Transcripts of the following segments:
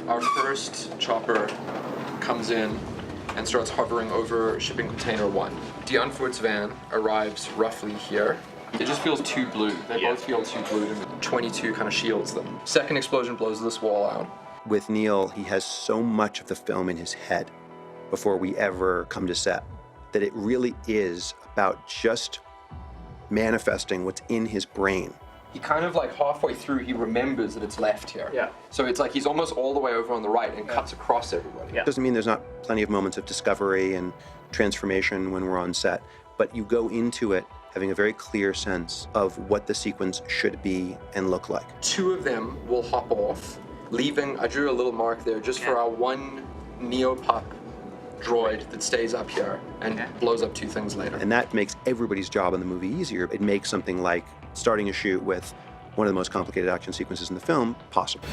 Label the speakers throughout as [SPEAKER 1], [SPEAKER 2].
[SPEAKER 1] Our first chopper comes in and starts hovering over shipping container 1. Dianfurt's van arrives roughly here. It just feels too blue. They both feel too blue to me. 22 kind of shields them. Second explosion blows this wall out.
[SPEAKER 2] With Neil, he has so much of the film in his head before we ever come to set that it really is about just manifesting what's in his brain.
[SPEAKER 1] He kind of like halfway through, he remembers that it's left here. Yeah. So it's like he's almost all the way over on the right and cuts across everybody.
[SPEAKER 2] Yeah. Doesn't mean there's not plenty of moments of discovery and transformation when we're on set, but you go into it having a very clear sense of what the sequence should be and look like. 2
[SPEAKER 1] of them will hop off, leaving, I drew a little mark there, just for our one Neopop droid that stays up here and blows up 2 things later.
[SPEAKER 2] And that makes everybody's job in the movie easier. It makes something like starting a shoot with one of the most complicated action sequences in the film possible.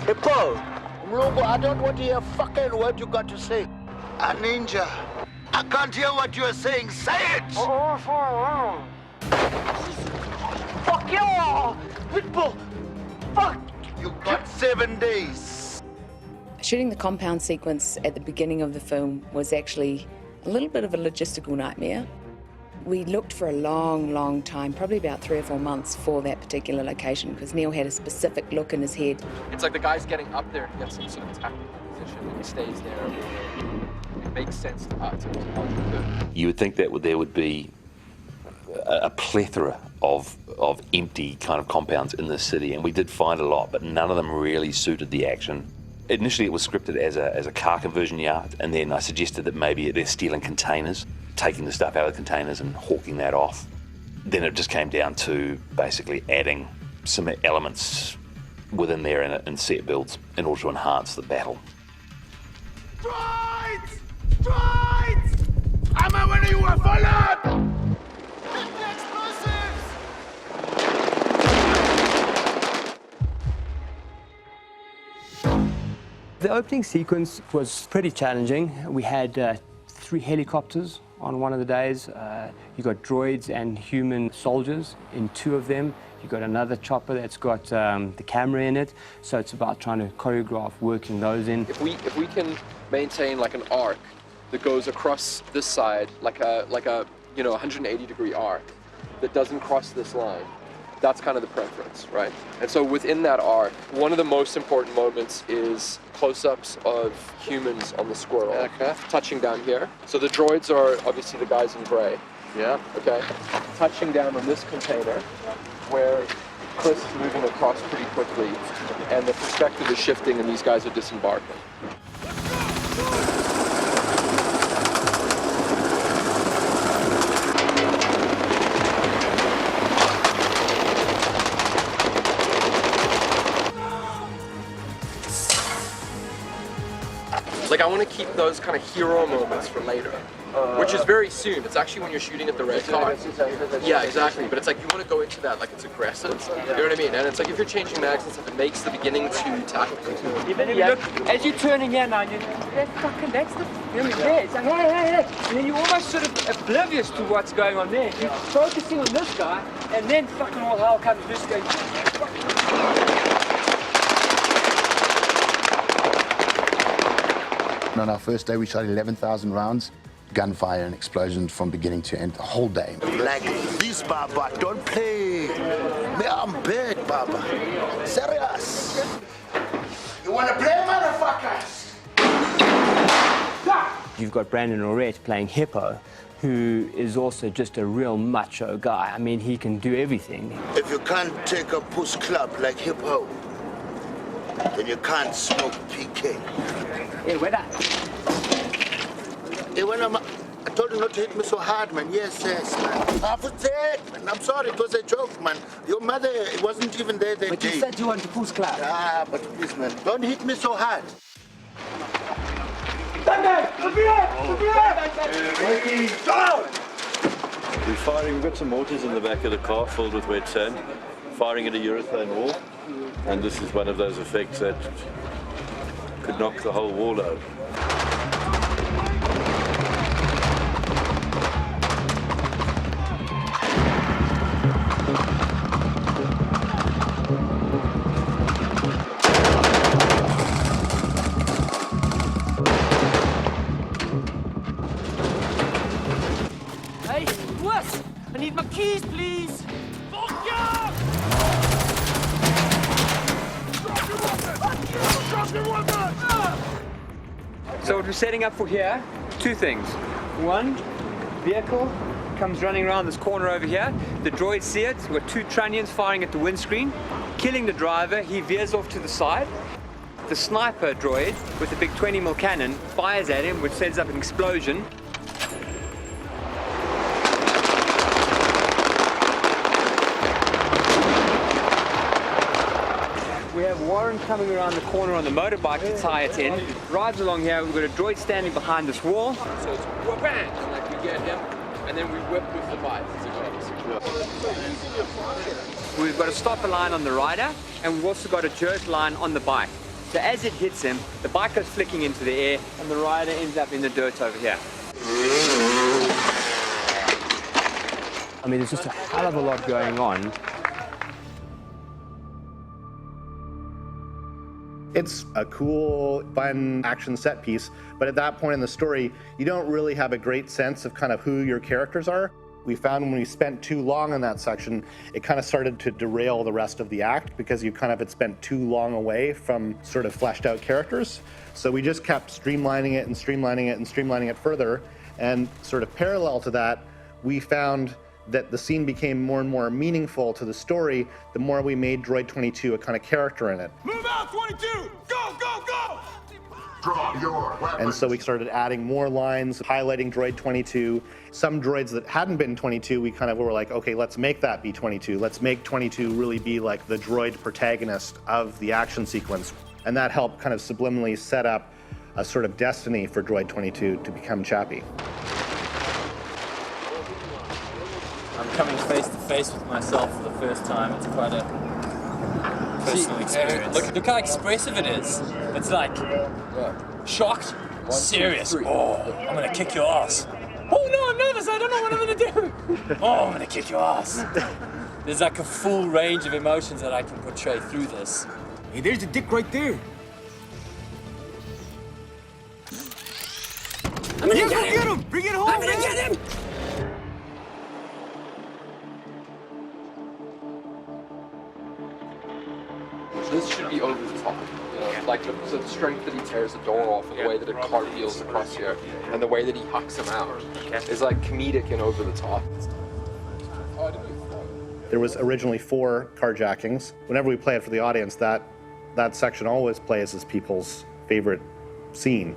[SPEAKER 3] Hey, Paul, Mlungu, I don't want to hear a fucking word you got to say. A ninja. I can't hear what you're saying. Say it! Fuck you! Pitbull! Fuck! You got 7 days.
[SPEAKER 4] Shooting the compound sequence at the beginning of the film was actually a little bit of a logistical nightmare. We looked for a long time, probably about 3 or 4 months for that particular location, because Neil had a specific look in his head.
[SPEAKER 1] It's like the guy's getting up there and gets some sort of tactical position and he stays there. It makes sense to us.
[SPEAKER 5] You would think that there would be a plethora of empty kind of compounds in this city, and we did find a lot, but none of them really suited the action. Initially, it was scripted as a car conversion yard, and then I suggested that maybe they're stealing containers, taking the stuff out of the containers and hawking that off. Then it just came down to basically adding some elements within there in set builds in order to enhance the battle.
[SPEAKER 3] Droids! Droids! I'm when you were followed! Hit the explosives!
[SPEAKER 6] The opening sequence was pretty challenging. We had 3 helicopters on one of the days. You got droids and human soldiers in 2 of them. You got another chopper that's got the camera in it. So it's about trying to choreograph working those in.
[SPEAKER 1] If we can maintain like an arc that goes across this side, like a 180-degree arc that doesn't cross this line, that's kind of the preference, right? And so within that arc, one of the most important moments is close-ups of humans on the squirrel, touching down here. So the droids are obviously the guys in gray. Yeah. Okay. Touching down on this container, where Chris is moving across pretty quickly, and the perspective is shifting, and these guys are disembarking. Like, I want to keep those kind of hero moments for later, which is very soon. It's actually when you're shooting at the red car. Yeah, exactly. But it's like you want to go into that like it's aggressive. You know what I mean? And it's like if you're changing mags and stuff, it makes the beginning too tactical.
[SPEAKER 7] Yeah, look, as you're turning here now, that's the feeling there. It's like, hey. And then you're almost sort of oblivious to what's going on there. You're focusing on this guy, and then fucking all hell comes this guy.
[SPEAKER 8] On our first day, we shot 11,000 rounds, gunfire and explosions from beginning to end, the whole day.
[SPEAKER 3] Like this, Baba, don't play. Me, I'm big, Baba. Serious. You want to play, motherfuckers?
[SPEAKER 6] You've got Brandon Orette playing Hippo, who is also just a real macho guy. I mean, he can do everything.
[SPEAKER 3] If you can't take a push club like Hippo, then you can't smoke PK.
[SPEAKER 7] Hey, where that?
[SPEAKER 3] Hey, I told you not to hit me so hard, man. Yes, man. I was dead, man. I'm sorry, it was a joke, man. Your mother wasn't even there that day.
[SPEAKER 7] But you said you wanted to push club.
[SPEAKER 3] Ah, but please, man, don't hit me so hard.
[SPEAKER 9] We're firing, we've got some mortars in the back of the car filled with wet sand. firing at a urethane wall, and this is one of those effects that could knock the whole wall over.
[SPEAKER 7] Hey, what? I need my keys, please. Fuck yeah! So what we're setting up for here, two things. One, vehicle comes running around this corner over here. The droids see it. We've got two trunnions firing at the windscreen, killing the driver. He veers off to the side. The sniper droid with the big 20mm cannon fires at him, which sends up an explosion. We have Warren coming around the corner on the motorbike to tie it in. Rides along here, we've got a droid standing behind this wall.
[SPEAKER 1] So it's bang, and like we get him, and then we whip with the bike.
[SPEAKER 7] We've got a stopper line on the rider, and we've also got a jerk line on the bike. So as it hits him, the bike goes flicking into the air, and the rider ends up in the dirt over here.
[SPEAKER 6] I mean, there's just a hell of a lot going on.
[SPEAKER 10] It's a cool, fun action set piece, but at that point in the story, you don't really have a great sense of kind of who your characters are. We found when we spent too long in that section, it kind of started to derail the rest of the act because you kind of had spent too long away from sort of fleshed out characters. So we just kept streamlining it and streamlining it and streamlining it further. And sort of parallel to that, we found that the scene became more and more meaningful to the story the more we made Droid 22 a kind of character in it.
[SPEAKER 3] Move out, 22! Go, go, go! Draw your weapons.
[SPEAKER 10] And so we started adding more lines, highlighting Droid 22. Some droids that hadn't been 22, we kind of were like, okay, let's make that be 22. Let's make 22 really be like the droid protagonist of the action sequence. And that helped kind of subliminally set up a sort of destiny for Droid 22 to become Chappi.
[SPEAKER 11] I'm coming face to face with myself for the first time. It's quite a personal experience. Look how expressive it is. It's like shocked, serious. Oh, I'm gonna kick your ass. Oh no, I'm nervous. I don't know what I'm gonna do. Oh, I'm gonna kick your ass. There's like a full range of emotions that I can portray through this.
[SPEAKER 3] Hey, there's the dick right there.
[SPEAKER 11] I'm gonna get him.
[SPEAKER 3] Bring it home.
[SPEAKER 11] I'm gonna get him.
[SPEAKER 1] This should be over the top, you know, like the strength that he tears the door off and the way that it cartwheels across here and the way that he hucks him out is like comedic and over the top.
[SPEAKER 10] There was originally 4 carjackings. Whenever we play it for the audience, that section always plays as people's favorite scene.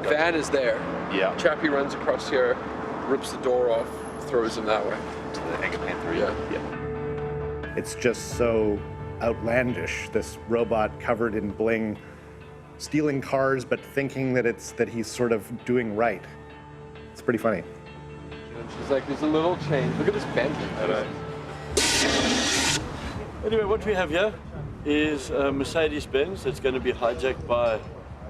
[SPEAKER 1] Van is there.
[SPEAKER 2] Yeah.
[SPEAKER 1] Chappi runs across here, rips the door off, throws him that way.
[SPEAKER 2] To the Eggplant 3.
[SPEAKER 1] Yeah.
[SPEAKER 10] It's just so outlandish, this robot covered in bling, stealing cars but thinking that he's sort of doing right. It's pretty funny.
[SPEAKER 1] And she's like, there's a little change. Look at this Bentley.
[SPEAKER 9] Anyway, what we have here is a Mercedes-Benz that's going to be hijacked by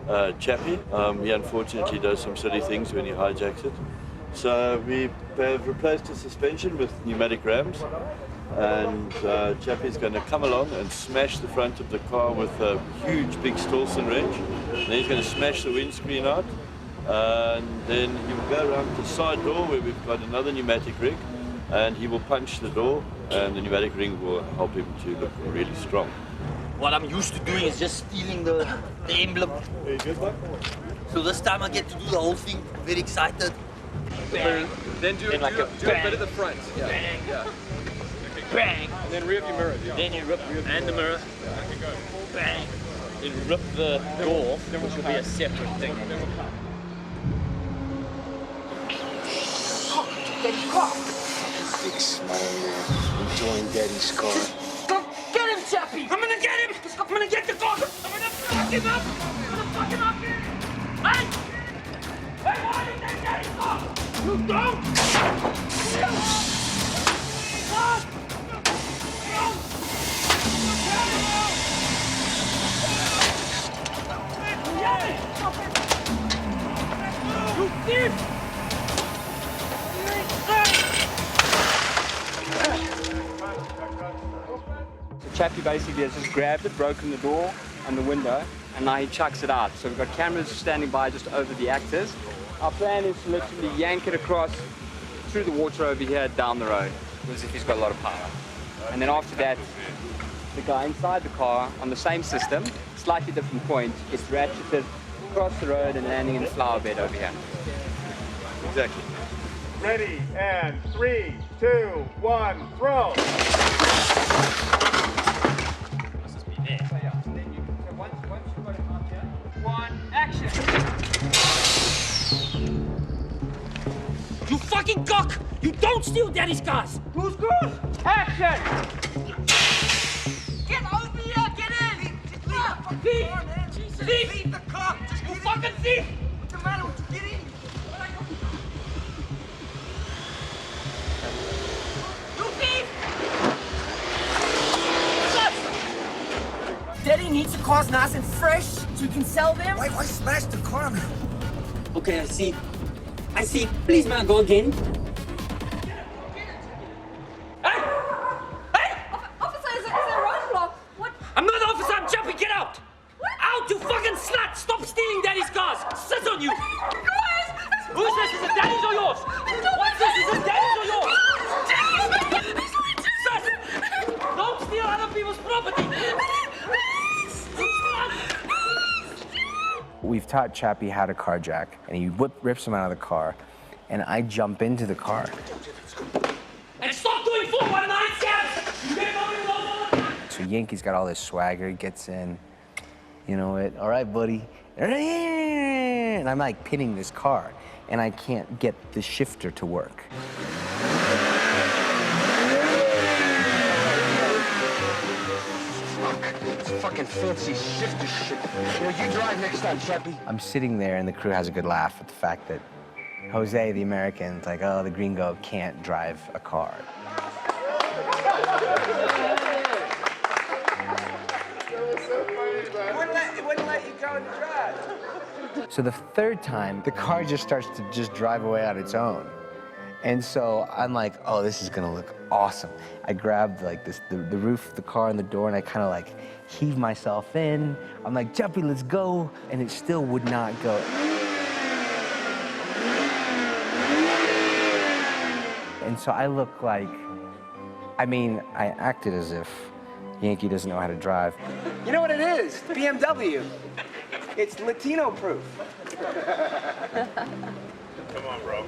[SPEAKER 9] Chappi. He unfortunately does some silly things when he hijacks it. So we have replaced the suspension with pneumatic rams, and Chappi's going to come along and smash the front of the car with a huge big Stolson wrench. And then he's going to smash the windscreen out, and then he will go around to the side door where we've got another pneumatic rig, and he will punch the door, and the pneumatic ring will help him to look really strong.
[SPEAKER 11] What I'm used to doing is just stealing the emblem.
[SPEAKER 9] Very good one.
[SPEAKER 11] So this time I get to do the whole thing. Very excited.
[SPEAKER 1] Then do a bit at the front. Yeah.
[SPEAKER 11] Bang.
[SPEAKER 1] Yeah.
[SPEAKER 11] Bang.
[SPEAKER 1] And then rear view mirror.
[SPEAKER 11] Then you rip and the mirror. Bang. Then rip the door, which will be a separate thing.
[SPEAKER 3] Big smile, man. Enjoying Daddy's car.
[SPEAKER 11] Go get him, Chappi! I'm gonna get him! I'm gonna get the car! I'm gonna fuck him up! I'm gonna fuck him up! Hey! Hey, why did they get his car? You don't!
[SPEAKER 6] So Chappi basically has just grabbed it, broken the door and the window, and now he chucks it out. So we've got cameras standing by just over the actors. Our plan is to literally yank it across through the water over here down the road, as if he's got a lot of power. And then after that, the guy inside the car on the same system, slightly different point, gets ratcheted across the road and landing in a flower bed over here.
[SPEAKER 9] Exactly.
[SPEAKER 12] Ready, and 3, 2, 1, throw!
[SPEAKER 7] Action! You fucking cock! You don't steal daddy's cars! Who's good? Action! Get over here! Get in! Thief! Thief! Leave the car! You fucking thief! What's the matter with you? Get in! You thief! Daddy needs the cars nice and fresh so we can sell them. Why smash the car, man? Okay, I see. Please, man, go again. Hey! Hey!
[SPEAKER 13] Officer, is there a roadblock? What?
[SPEAKER 7] I'm not an officer, I'm Chappi, get out! What? Out, you fucking slut! Stop stealing daddy's cars! Sit on you! Who's this? Is it daddy's or yours? What's this? Is it daddy's or yours? Sit! Don't steal other people's property!
[SPEAKER 14] We've taught Chappi how to carjack, and he rips him out of the car, and I jump into the car.
[SPEAKER 7] And stop doing 419 scams!
[SPEAKER 14] So Yankee's got all this swagger, he gets in, you know it, all right, buddy. And I'm like pinning this car, and I can't get the shifter to work.
[SPEAKER 3] Fucking fancy shifter shit. You drive next time, Chappi.
[SPEAKER 14] I'm sitting there, and the crew has a good laugh at the fact that Jose, the American's like, oh, the gringo can't drive a car.
[SPEAKER 3] It wouldn't let you go and drive.
[SPEAKER 14] So the third time, the car just starts to just drive away on its own. And so I'm like, oh, this is gonna look awesome. I grabbed like the roof of the car and the door, and I kind of like heave myself in. I'm like, Chappi, let's go. And it still would not go. And so I look like, I mean, I acted as if Yankee doesn't know how to drive.
[SPEAKER 15] You know what it is? BMW. It's Latino proof.
[SPEAKER 12] Come on, bro.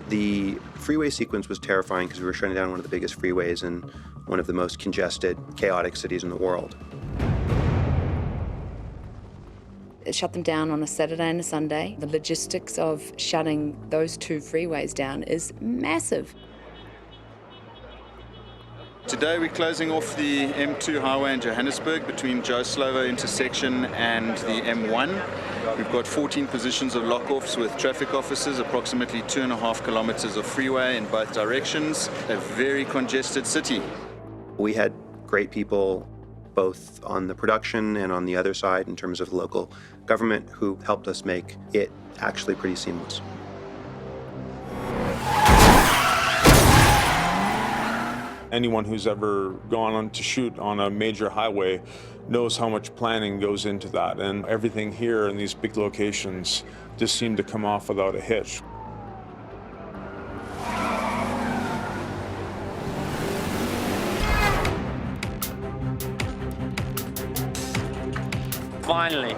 [SPEAKER 2] The freeway sequence was terrifying because we were shutting down one of the biggest freeways in one of the most congested, chaotic cities in the world.
[SPEAKER 4] It shut them down on a Saturday and a Sunday. The logistics of shutting those two freeways down is massive.
[SPEAKER 16] Today we're closing off the M2 highway in Johannesburg between Joe Slovo intersection and the M1. We've got 14 positions of lock-offs with traffic officers, approximately 2.5 kilometers of freeway in both directions. A very congested city.
[SPEAKER 2] We had great people both on the production and on the other side in terms of local government who helped us make it actually pretty seamless.
[SPEAKER 12] Anyone who's ever gone on to shoot on a major highway knows how much planning goes into that, and everything here in these big locations just seemed to come off without a hitch.
[SPEAKER 11] Finally,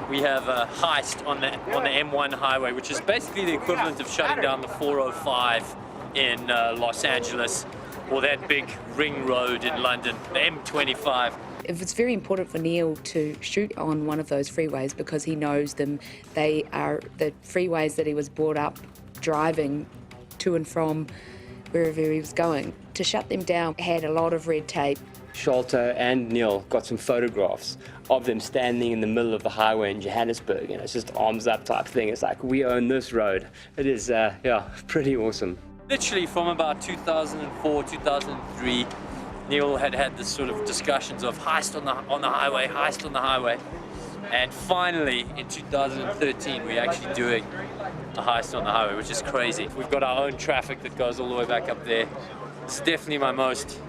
[SPEAKER 11] we have a heist on the M1 highway, which is basically the equivalent of shutting down the 405 in Los Angeles, or that big ring road in London, the M25.
[SPEAKER 4] It's very important for Neil to shoot on one of those freeways because he knows them. They are the freeways that he was brought up driving to and from wherever he was going. To shut them down had a lot of red tape,
[SPEAKER 6] Sholto and Neil got some photographs of them standing in the middle of the highway in Johannesburg, and it's just arms up type thing. It's like, we own this road. It is, yeah, pretty awesome.
[SPEAKER 11] Literally from about 2004, 2003, Neil had this sort of discussions of heist on the highway, heist on the highway. And finally, in 2013, we're actually doing a heist on the highway, which is crazy. We've got our own traffic that goes all the way back up there. It's definitely my most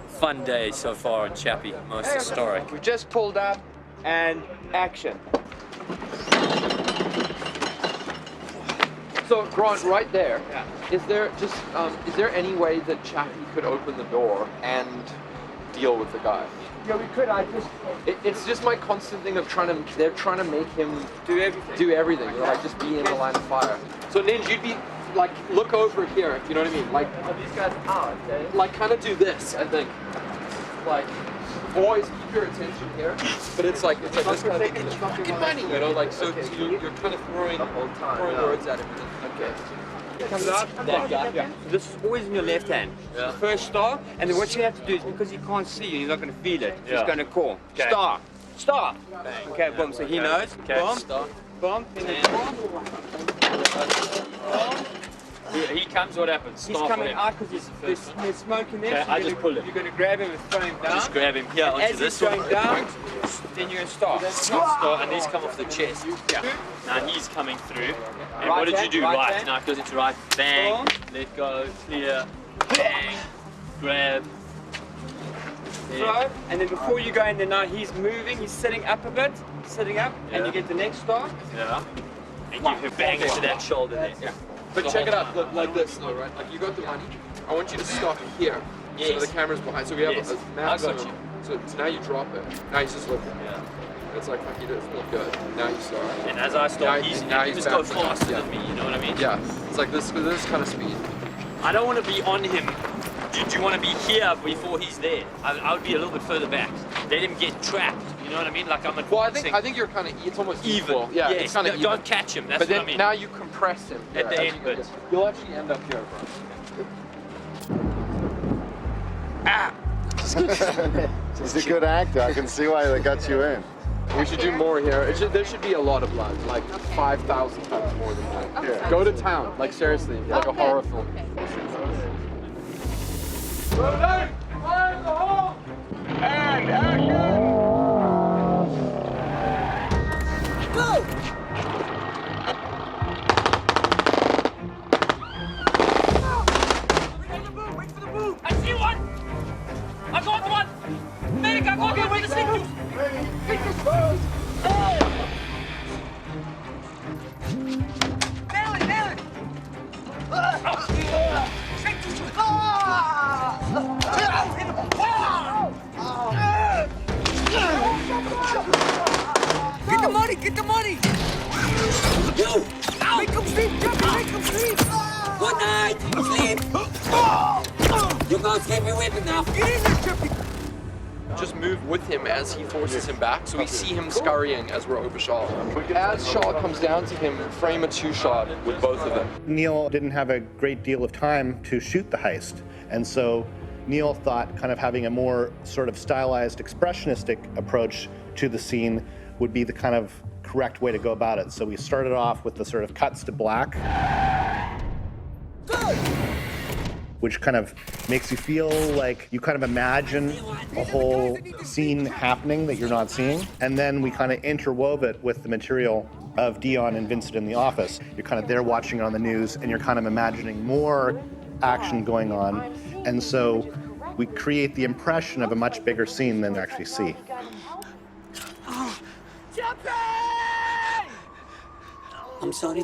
[SPEAKER 11] fun day so far on Chappy, most historic.
[SPEAKER 15] We just pulled up and action.
[SPEAKER 1] So, Grant, right there, is there any way that Chappy could open the door and deal with the guy?
[SPEAKER 15] Yeah, we could.
[SPEAKER 1] It's just my constant thing of they're trying to make him do everything, you know, like just be in the line of fire. So, Ninja, you'd be like, look over here, if you know what I mean. Like,
[SPEAKER 15] these guys out, okay?
[SPEAKER 1] Like, kind of do this, I think. Like, always keep your attention here, but it's like this kind of fucking money, you know, like, so you're kind of throwing words at him. Okay.
[SPEAKER 15] Comes out, that guy. Yeah. So this is always in your left hand. Yeah. First star, and then what you have to do is, because he can't see you, he's not going to feel it. He's going to call. Okay. Star. Star. Bang. Okay, boom. So he knows. Okay. Boom. Star. Boom. And then boom.
[SPEAKER 11] He comes, what happens?
[SPEAKER 15] He's coming out because there's smoke in there.
[SPEAKER 11] Okay,
[SPEAKER 15] so
[SPEAKER 11] I just pull him.
[SPEAKER 15] You're going to grab him and throw him down.
[SPEAKER 11] Just grab him here onto
[SPEAKER 15] As
[SPEAKER 11] this
[SPEAKER 15] he's going down, then you're going to start.
[SPEAKER 11] Start, and these come off the chest. Yeah. Now he's coming through. And
[SPEAKER 15] Right
[SPEAKER 11] what did you
[SPEAKER 15] hand,
[SPEAKER 11] do?
[SPEAKER 15] right
[SPEAKER 11] Right.
[SPEAKER 15] hand.
[SPEAKER 11] Now it goes into right. Bang. Let go. Clear. Bang. Grab.
[SPEAKER 15] Throw, and then before you go in there, now he's moving, he's sitting up a bit, sitting up, and you get the next star.
[SPEAKER 11] Yeah. And give him bang into that shoulder there.
[SPEAKER 1] Yeah. But check it out, look, like this, though, right? Like, you got the money. I want you to stop here.
[SPEAKER 11] Yes.
[SPEAKER 1] So the camera's behind. So we have
[SPEAKER 11] Yes.
[SPEAKER 1] a maximum.
[SPEAKER 11] I got you.
[SPEAKER 1] So now you drop it. Now he's just looking.
[SPEAKER 11] Yeah.
[SPEAKER 1] It's like, fuck, he doesn't look good. Now you start.
[SPEAKER 11] And as I start,
[SPEAKER 1] now
[SPEAKER 11] he's
[SPEAKER 1] he's
[SPEAKER 11] just go
[SPEAKER 1] bouncing.
[SPEAKER 11] faster
[SPEAKER 1] Yeah.
[SPEAKER 11] than me, you know what I mean?
[SPEAKER 1] Yeah. It's like this kind of speed.
[SPEAKER 11] I don't want to be on him. Do you want to be here before he's there? I would be a little bit further back. Let him get trapped. You know what I mean? Like I'm advancing.
[SPEAKER 1] Well, I think you're kind of, it's almost
[SPEAKER 11] even.
[SPEAKER 1] equal. Yeah,
[SPEAKER 11] Yes,
[SPEAKER 1] it's kind of even.
[SPEAKER 11] don't catch him. That's
[SPEAKER 1] but then
[SPEAKER 11] what I mean.
[SPEAKER 1] now you compress him
[SPEAKER 11] At the end, but
[SPEAKER 1] you'll actually end up here, bro.
[SPEAKER 17] He's a good actor. I can see why they got you in.
[SPEAKER 1] We should do more here. There should be a lot of blood, like 5,000 times more than that.
[SPEAKER 17] Yeah.
[SPEAKER 1] Go to town, like seriously, like a horror film.
[SPEAKER 3] And action!
[SPEAKER 13] Go!
[SPEAKER 7] Wait for the boom! I see one! I got one! Medic, I got one with the signals! Nail it, nail it! Get the money, get the money! You! Make him sleep, Chappy, make him sleep! Good night! Sleep! You can't sleep your weapon now! Get in there, Chappy!
[SPEAKER 1] Just move with him as he forces him back, so we see him scurrying as we're over Shaw. As Shaw comes down to him, frame a two-shot with both of them.
[SPEAKER 10] Neil didn't have a great deal of time to shoot the heist, and so Neil thought kind of having a more sort of stylized, expressionistic approach to the scene would be the kind of correct way to go about it. So we started off with the sort of cuts to black, which kind of makes you feel like you kind of imagine a whole scene happening that you're not seeing. And then we kind of interwove it with the material of Dion and Vincent in the office. You're kind of there watching it on the news, and you're kind of imagining more action going on. And so we create the impression of a much bigger scene than we actually see.
[SPEAKER 13] I'm sorry.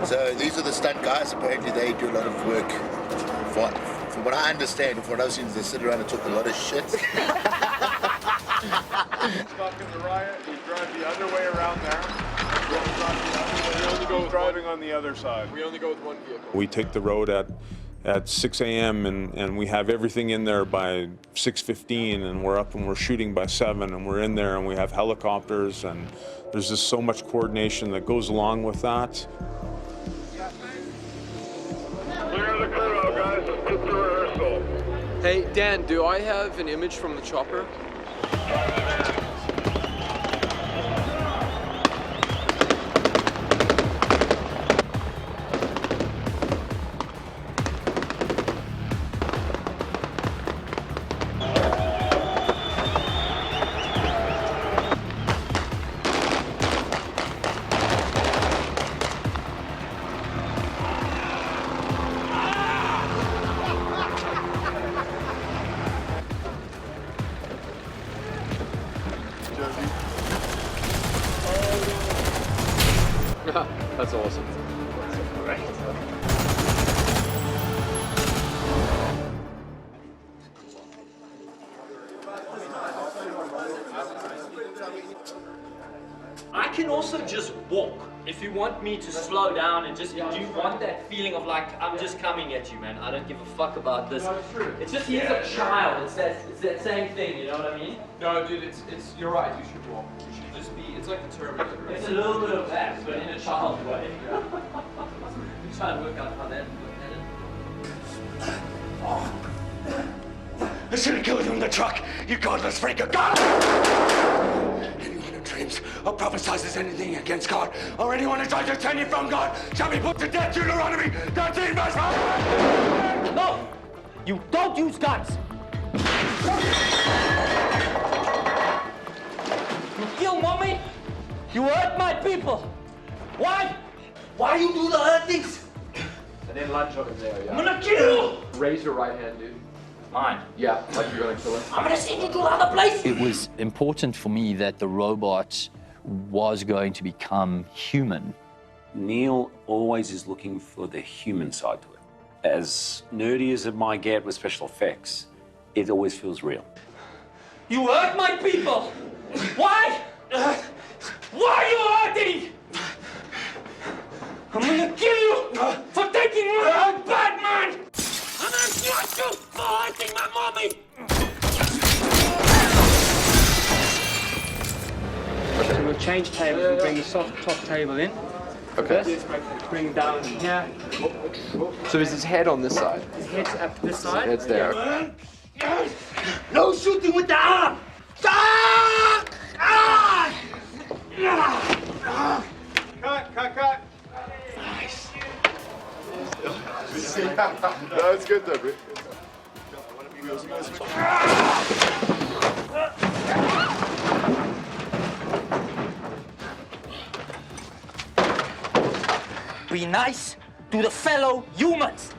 [SPEAKER 3] So these are the stunt guys. Apparently they do a lot of work. From what I understand, from what I've seen, they sit around and talk a lot of shit.
[SPEAKER 12] Stuck in the riot, you drive the other way around there. We only go driving on the other side.
[SPEAKER 1] We only go with one vehicle.
[SPEAKER 12] We take the road at 6 a.m. and we have everything in there by 6:15, and we're up and we're shooting by 7, and we're in there and we have helicopters, and there's just so much coordination that goes along with that.
[SPEAKER 18] Clear the crew out, guys. Let's get to rehearsal.
[SPEAKER 1] Hey, Dan, do I have an image from the chopper? That's awesome. Great.
[SPEAKER 11] I can also just walk. If you want me to slow down and just, do you want that feeling of like, I'm just coming at you, man. I don't give a fuck about this. It's just, he's a child. It's that same thing, you know what I mean?
[SPEAKER 1] No, dude, you're right. You should walk. You should just be, it's like the Terminator. Right?
[SPEAKER 11] It's a little bit of that, but in a child way. You try and work out how that
[SPEAKER 3] I should have killed you in the truck, you godless freak of God! Anyone who dreams or prophesizes anything against God, or anyone who tries to turn you from God, shall be put to death, Deuteronomy 13 verse 5!
[SPEAKER 11] No! You don't use guns! You kill mommy, you hurt my people! Why? Why you do the other things?
[SPEAKER 1] And then lunge on him there, yeah.
[SPEAKER 11] I'm gonna kill you!
[SPEAKER 1] Raise your right hand, dude.
[SPEAKER 11] Mine?
[SPEAKER 1] Yeah, like you're gonna kill him.
[SPEAKER 11] I'm gonna send you to another place!
[SPEAKER 19] It was important for me that the robot was going to become human.
[SPEAKER 5] Neil always is looking for the human side to it. As nerdy as it might get with special effects, it always feels real.
[SPEAKER 11] You hurt my people! Why? Why are you hurting? I'm gonna kill you for taking my own bad man! I'm gonna shoot you for hurting my mommy! So we'll change tables and bring the soft top table in.
[SPEAKER 1] Okay.
[SPEAKER 11] This, bring down here.
[SPEAKER 1] So is his head on this side?
[SPEAKER 11] His head's up this side.
[SPEAKER 1] His head's there.
[SPEAKER 11] No shooting with the arm!
[SPEAKER 12] Cut.
[SPEAKER 17] Nice. No, it's good though, bro.
[SPEAKER 11] Be nice to the fellow humans.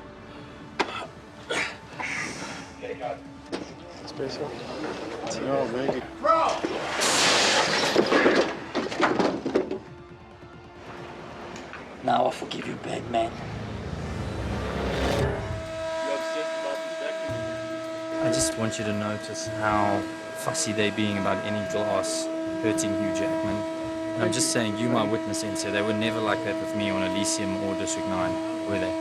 [SPEAKER 17] Special. No, maybe.
[SPEAKER 11] Bro! Now I forgive you, bad man.
[SPEAKER 20] I just want you to notice how fussy they're being about any glass hurting Hugh Jackman. And I'm just saying, you, my witness, Enzo, they were never like that with me on Elysium or District 9, were they?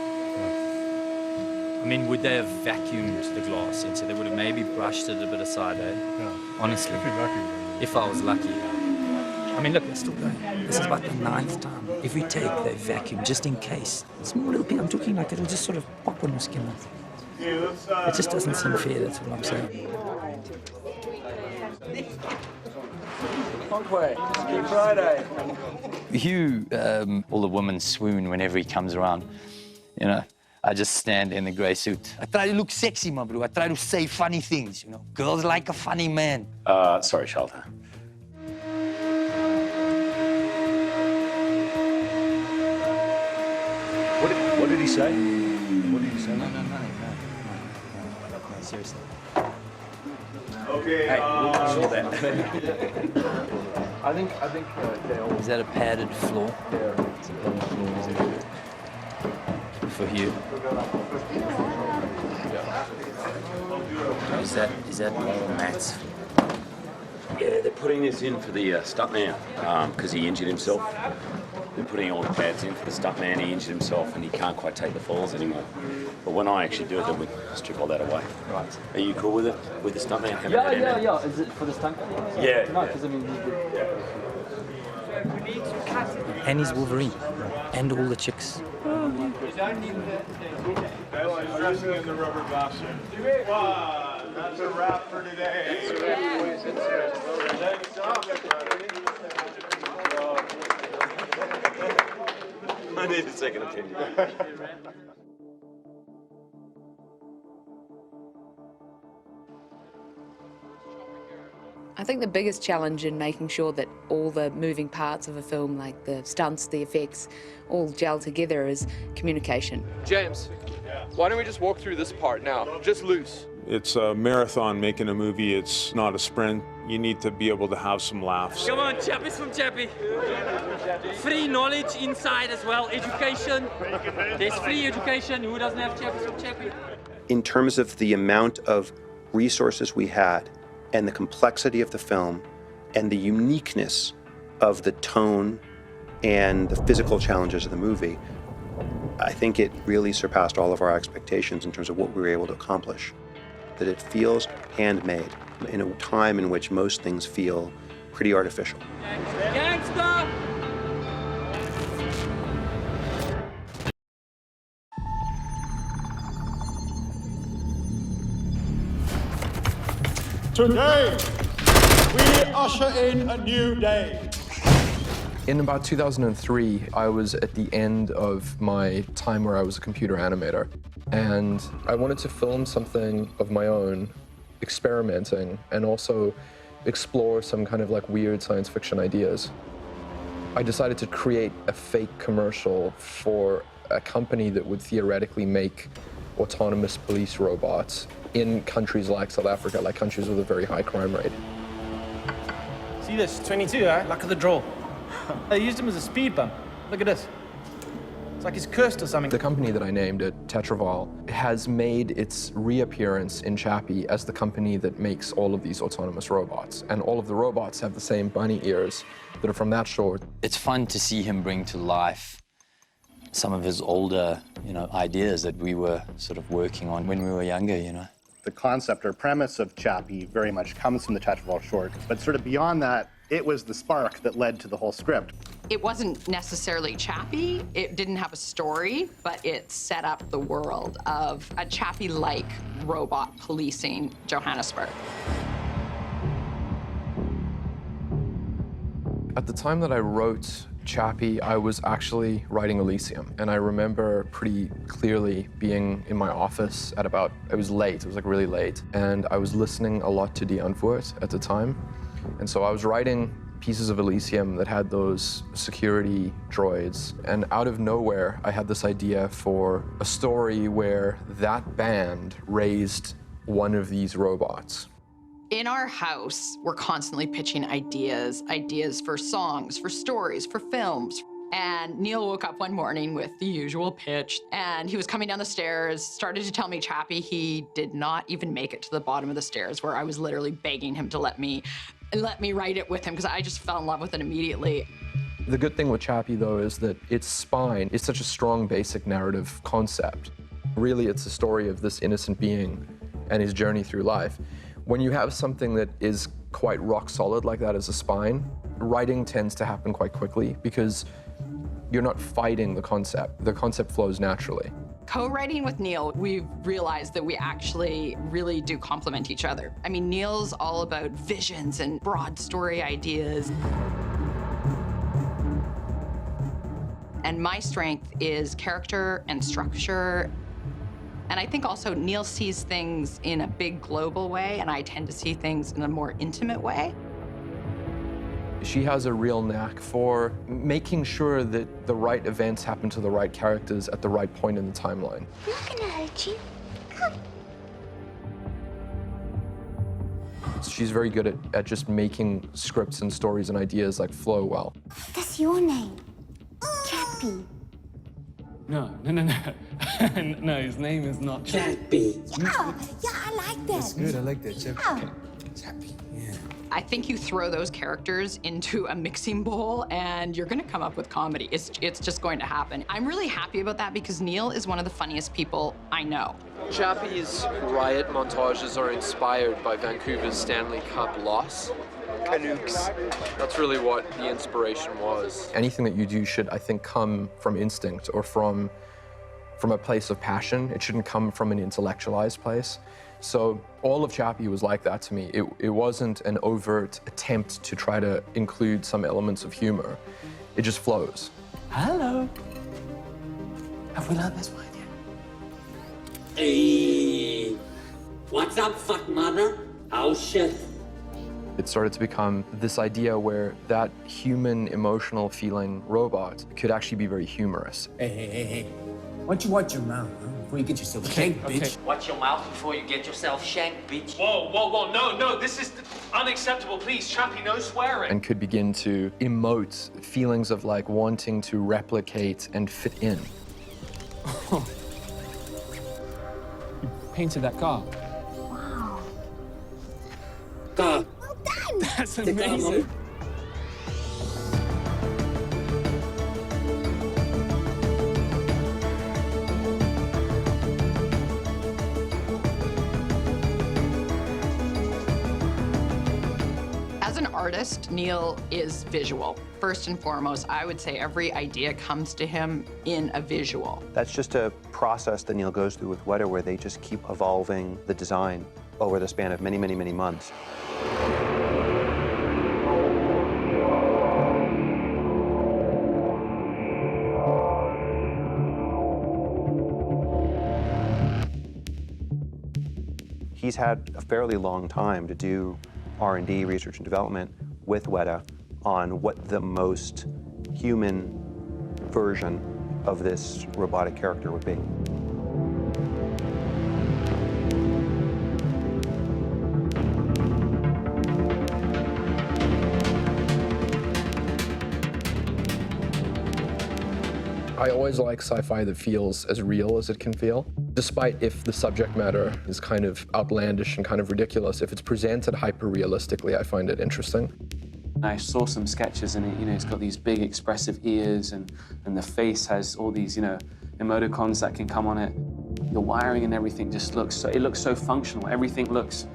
[SPEAKER 20] I mean, would they have vacuumed the glass, Enzo? They would have maybe brushed it a bit aside, eh? Yeah. Honestly. If I was lucky. I mean, look, they're still going. This is about the 9th time. Every take, they vacuum, just in case. Small little bit, I'm talking like it'll just sort of pop on your skin. It just doesn't seem fair, that's what I'm saying.
[SPEAKER 1] Friday.
[SPEAKER 19] Hugh, all the women swoon whenever he comes around. You know, I just stand in the grey suit. I try to look sexy, my bro. I try to say funny things, you know. Girls like a funny man.
[SPEAKER 5] Sorry, Shelter.
[SPEAKER 19] What did he say? What did he say? No, seriously.
[SPEAKER 12] Okay,
[SPEAKER 19] Sure that.
[SPEAKER 1] I think they
[SPEAKER 19] Is that a padded floor?
[SPEAKER 1] Yeah.
[SPEAKER 19] It's a padded floor, isn't it? For Hugh. Is that Laura Matt's floor?
[SPEAKER 5] Yeah, they're putting this in for the stuntman because he injured himself. They're putting all the pads in for the stuntman. He injured himself and he can't quite take the falls anymore. But when I actually do it, then we strip all that away.
[SPEAKER 20] Right.
[SPEAKER 5] Are you cool with it? With the stuntman? having
[SPEAKER 20] Yeah,
[SPEAKER 5] that in there?
[SPEAKER 20] yeah. Is it for the stuntman?
[SPEAKER 5] Yeah.
[SPEAKER 20] No, because I mean, and he's Wolverine, and all the chicks.
[SPEAKER 17] Dressing in the rubber bastard. That's a wrap for today.
[SPEAKER 5] I need a second opinion.
[SPEAKER 4] I think the biggest challenge in making sure that all the moving parts of a film, like the stunts, the effects, all gel together is communication.
[SPEAKER 1] James, why don't we just walk through this part now, just loose?
[SPEAKER 12] It's a marathon making a movie. It's not a sprint. You need to be able to have some laughs.
[SPEAKER 7] Come on, Chappi's from Chappi. Free knowledge inside as well, education. There's free education. Who doesn't have Chappi's from Chappi?
[SPEAKER 2] In terms of the amount of resources we had and the complexity of the film and the uniqueness of the tone and the physical challenges of the movie, I think it really surpassed all of our expectations in terms of what we were able to accomplish. That it feels handmade in a time in which most things feel pretty artificial.
[SPEAKER 7] Gangster!
[SPEAKER 17] Today, we usher in a new day.
[SPEAKER 21] In about 2003, I was at the end of my time where I was a computer animator, and I wanted to film something of my own, experimenting, and also explore some kind of like weird science fiction ideas. I decided to create a fake commercial for a company that would theoretically make autonomous police robots in countries like South Africa, like countries with a very high crime rate.
[SPEAKER 22] See this, 22, eh? Luck of the draw. They used him as a speed bump. Look at this. It's like he's cursed or something.
[SPEAKER 21] The company that I named it, Tetraval, has made its reappearance in Chappi as the company that makes all of these autonomous robots. And all of the robots have the same bunny ears that are from that short.
[SPEAKER 19] It's fun to see him bring to life some of his older, ideas that we were sort of working on when we were younger,
[SPEAKER 10] The concept or premise of Chappi very much comes from the Tetraval short, but sort of beyond that, it was the spark that led to the whole script.
[SPEAKER 23] It wasn't necessarily Chappi. It didn't have a story, but it set up the world of a Chappi-like robot policing Johannesburg.
[SPEAKER 21] At the time that I wrote Chappi, I was actually writing Elysium, and I remember pretty clearly being in my office at it was late, it was like really late, and I was listening a lot to Die Antwoord at the time, and so I was writing pieces of Elysium that had those security droids, and out of nowhere, I had this idea for a story where that band raised one of these robots.
[SPEAKER 23] In our house, we're constantly pitching ideas for songs, for stories, for films. And Neil woke up one morning with the usual pitch, and he was coming down the stairs, started to tell me Chappi. He did not even make it to the bottom of the stairs, where I was literally begging him to let me write it with him, because I just fell in love with it immediately.
[SPEAKER 21] The good thing with Chappi, though, is that its spine is such a strong basic narrative concept. Really, it's a story of this innocent being and his journey through life. When you have something that is quite rock solid like that as a spine, writing tends to happen quite quickly because you're not fighting the concept. The concept flows naturally.
[SPEAKER 23] Co-writing with Neil, we realized that we actually really do complement each other. I mean, Neil's all about visions and broad story ideas. And my strength is character and structure. And I think also Neil sees things in a big global way, and I tend to see things in a more intimate way.
[SPEAKER 21] She has a real knack for making sure that the right events happen to the right characters at the right point in the timeline.
[SPEAKER 24] I'm not gonna hurt you. Come.
[SPEAKER 21] She's very good at just making scripts and stories and ideas like flow well.
[SPEAKER 24] That's your name. Chappi.
[SPEAKER 25] No. No, his name is not
[SPEAKER 24] Chappi. Yeah, I like that.
[SPEAKER 25] That's good, I like that, Chappi.
[SPEAKER 24] Yeah.
[SPEAKER 25] Chappi, yeah.
[SPEAKER 23] I think you throw those characters into a mixing bowl and you're gonna come up with comedy. It's just going to happen. I'm really happy about that because Neil is one of the funniest people I know.
[SPEAKER 1] Chappi's riot montages are inspired by Vancouver's Stanley Cup loss. Canucks. That's really what the inspiration was.
[SPEAKER 21] Anything that you do should, I think, come from instinct or from a place of passion. It shouldn't come from an intellectualized place. So all of Chappi was like that to me. It wasn't an overt attempt to try to include some elements of humor. It just flows.
[SPEAKER 13] Hello. Have we learned this word yet? Hey. What's up, fuck mother? Oh shit.
[SPEAKER 21] It started to become this idea where that human, emotional feeling robot could actually be very humorous.
[SPEAKER 13] Hey. Why don't you watch your mouth, huh? Before you get yourself shanked, bitch.
[SPEAKER 6] Watch your mouth before you get yourself shanked, bitch.
[SPEAKER 25] Whoa, no, this is unacceptable, please. Chappi, no swearing.
[SPEAKER 21] And could begin to emote feelings of like wanting to replicate and fit in.
[SPEAKER 25] You painted that car.
[SPEAKER 13] Wow. God.
[SPEAKER 25] Well done. That's amazing.
[SPEAKER 23] As an artist, Neil is visual. First and foremost, I would say every idea comes to him in a visual.
[SPEAKER 2] That's just a process that Neil goes through with Weta, where they just keep evolving the design over the span of many, many, many months. He's had a fairly long time to do R&D, research and development, with Weta on what the most human version of this robotic character would be.
[SPEAKER 21] I always like sci-fi that feels as real as it can feel. Despite if the subject matter is kind of outlandish and kind of ridiculous, if it's presented hyper-realistically, I find it interesting.
[SPEAKER 8] I saw some sketches and it's got these big expressive ears and the face has all these, emoticons that can come on it. The wiring and everything just looks so functional. Everything looks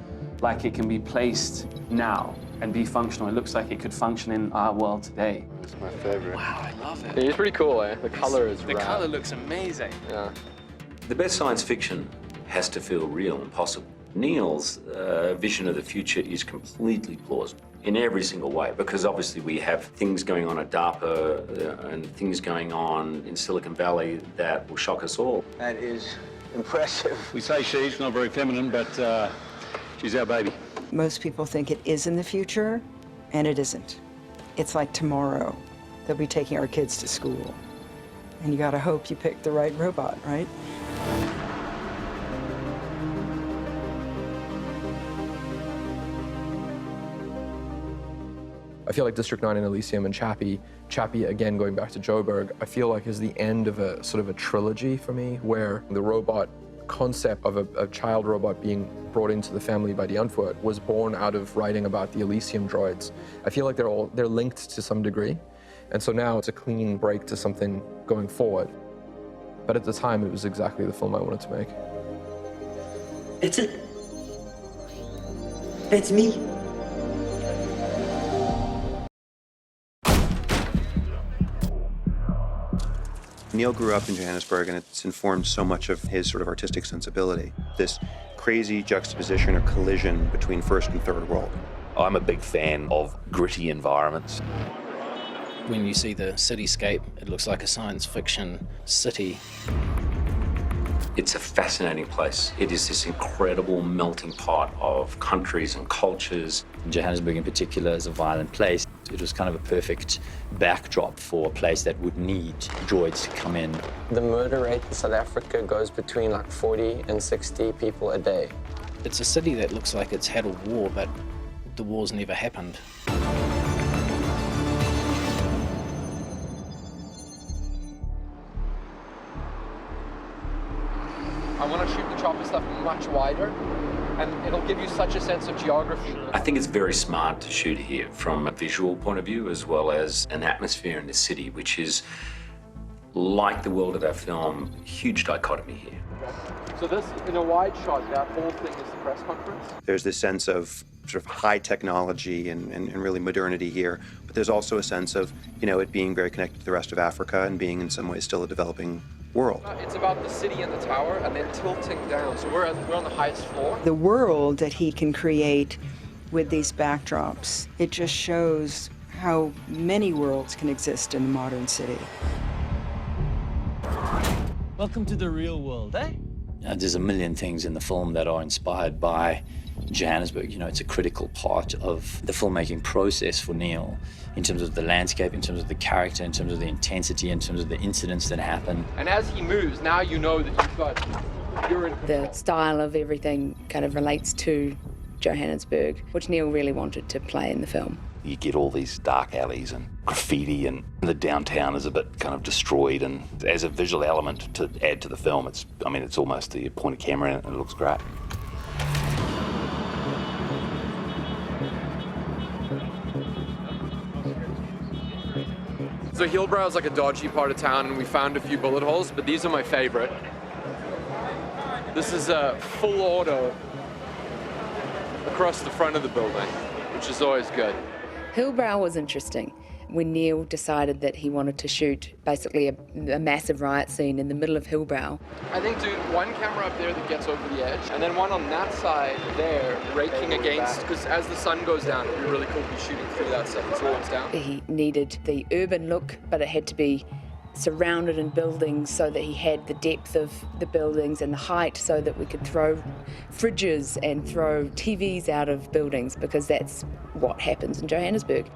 [SPEAKER 8] like it can be placed now and be functional. It looks like it could function in our world today.
[SPEAKER 1] It's my favorite.
[SPEAKER 8] Wow, I love it.
[SPEAKER 1] Yeah, it's pretty cool, eh? The color is
[SPEAKER 8] The color looks amazing.
[SPEAKER 1] Yeah.
[SPEAKER 5] The best science fiction has to feel real and possible. Neil's vision of the future is completely plausible in every single way, because obviously we have things going on at DARPA and things going on in Silicon Valley that will shock us all.
[SPEAKER 9] That is impressive.
[SPEAKER 14] We say she's not very feminine, but she's our baby.
[SPEAKER 16] Most people think it is in the future, and it isn't. It's like tomorrow. They'll be taking our kids to school. And you gotta hope you pick the right robot, right?
[SPEAKER 21] I feel like District 9 and Elysium and Chappi, again, going back to Joburg, I feel like is the end of a sort of a trilogy for me, where the robot concept of a child robot being brought into the family by the Antwoord was born out of writing about the Elysium droids. I feel like they're linked to some degree, and so now it's a clean break to something going forward. But at the time, it was exactly the film I wanted to make.
[SPEAKER 13] It's it. It's me.
[SPEAKER 2] Neil grew up in Johannesburg, and it's informed so much of his sort of artistic sensibility. This crazy juxtaposition or collision between first and third world.
[SPEAKER 5] I'm a big fan of gritty environments.
[SPEAKER 26] When you see the cityscape, it looks like a science fiction city.
[SPEAKER 5] It's a fascinating place. It is this incredible melting pot of countries and cultures.
[SPEAKER 19] Johannesburg in particular is a violent place. It was kind of a perfect backdrop for a place that would need droids to come in.
[SPEAKER 27] The murder rate in South Africa goes between like 40 and 60 people a day.
[SPEAKER 26] It's a city that looks like it's had a war, but the war's never happened.
[SPEAKER 1] I want to shoot the chopper stuff much wider, and it'll give you such a sense of geography.
[SPEAKER 5] I think it's very smart to shoot here from a visual point of view as well as an atmosphere in the city, which is, like the world of our film, huge dichotomy here.
[SPEAKER 1] So this, in a wide shot, that whole thing is the press conference.
[SPEAKER 2] There's this sense of sort of high technology and really modernity here, but there's also a sense of, you know, it being very connected to the rest of Africa and being in some ways still a developing world.
[SPEAKER 1] It's about the city and the tower and then tilting down. So we're on the highest floor.
[SPEAKER 16] The world that he can create with these backdrops, it just shows how many worlds can exist in the modern city.
[SPEAKER 25] Welcome to the real world, eh?
[SPEAKER 19] There's a million things in the film that are inspired by Johannesburg. You know, it's a critical part of the filmmaking process for Neil, in terms of the landscape, in terms of the character, in terms of the intensity, in terms of the incidents that happen.
[SPEAKER 1] And as he moves, now you know that you're in.
[SPEAKER 23] The style of everything kind of relates to Johannesburg, which Neil really wanted to play in the film.
[SPEAKER 5] You get all these dark alleys and graffiti, and the downtown is a bit kind of destroyed, and as a visual element to add to the film, it's almost the point of camera and it looks great.
[SPEAKER 1] So Hillbrow is like a dodgy part of town, and we found a few bullet holes, but these are my favorite. This is a full auto across the front of the building, which is always good.
[SPEAKER 23] Hillbrow was interesting. When Neil decided that he wanted to shoot basically a massive riot scene in the middle of Hillbrow.
[SPEAKER 1] I think, dude, one camera up there that gets over the edge, and then one on that side there, raking against, because as the sun goes down, it'd be really cool to be shooting through that stuff. It's always down.
[SPEAKER 23] He needed the urban look, but it had to be surrounded in buildings so that he had the depth of the buildings and the height so that we could throw fridges and throw TVs out of buildings, because that's what happens in Johannesburg.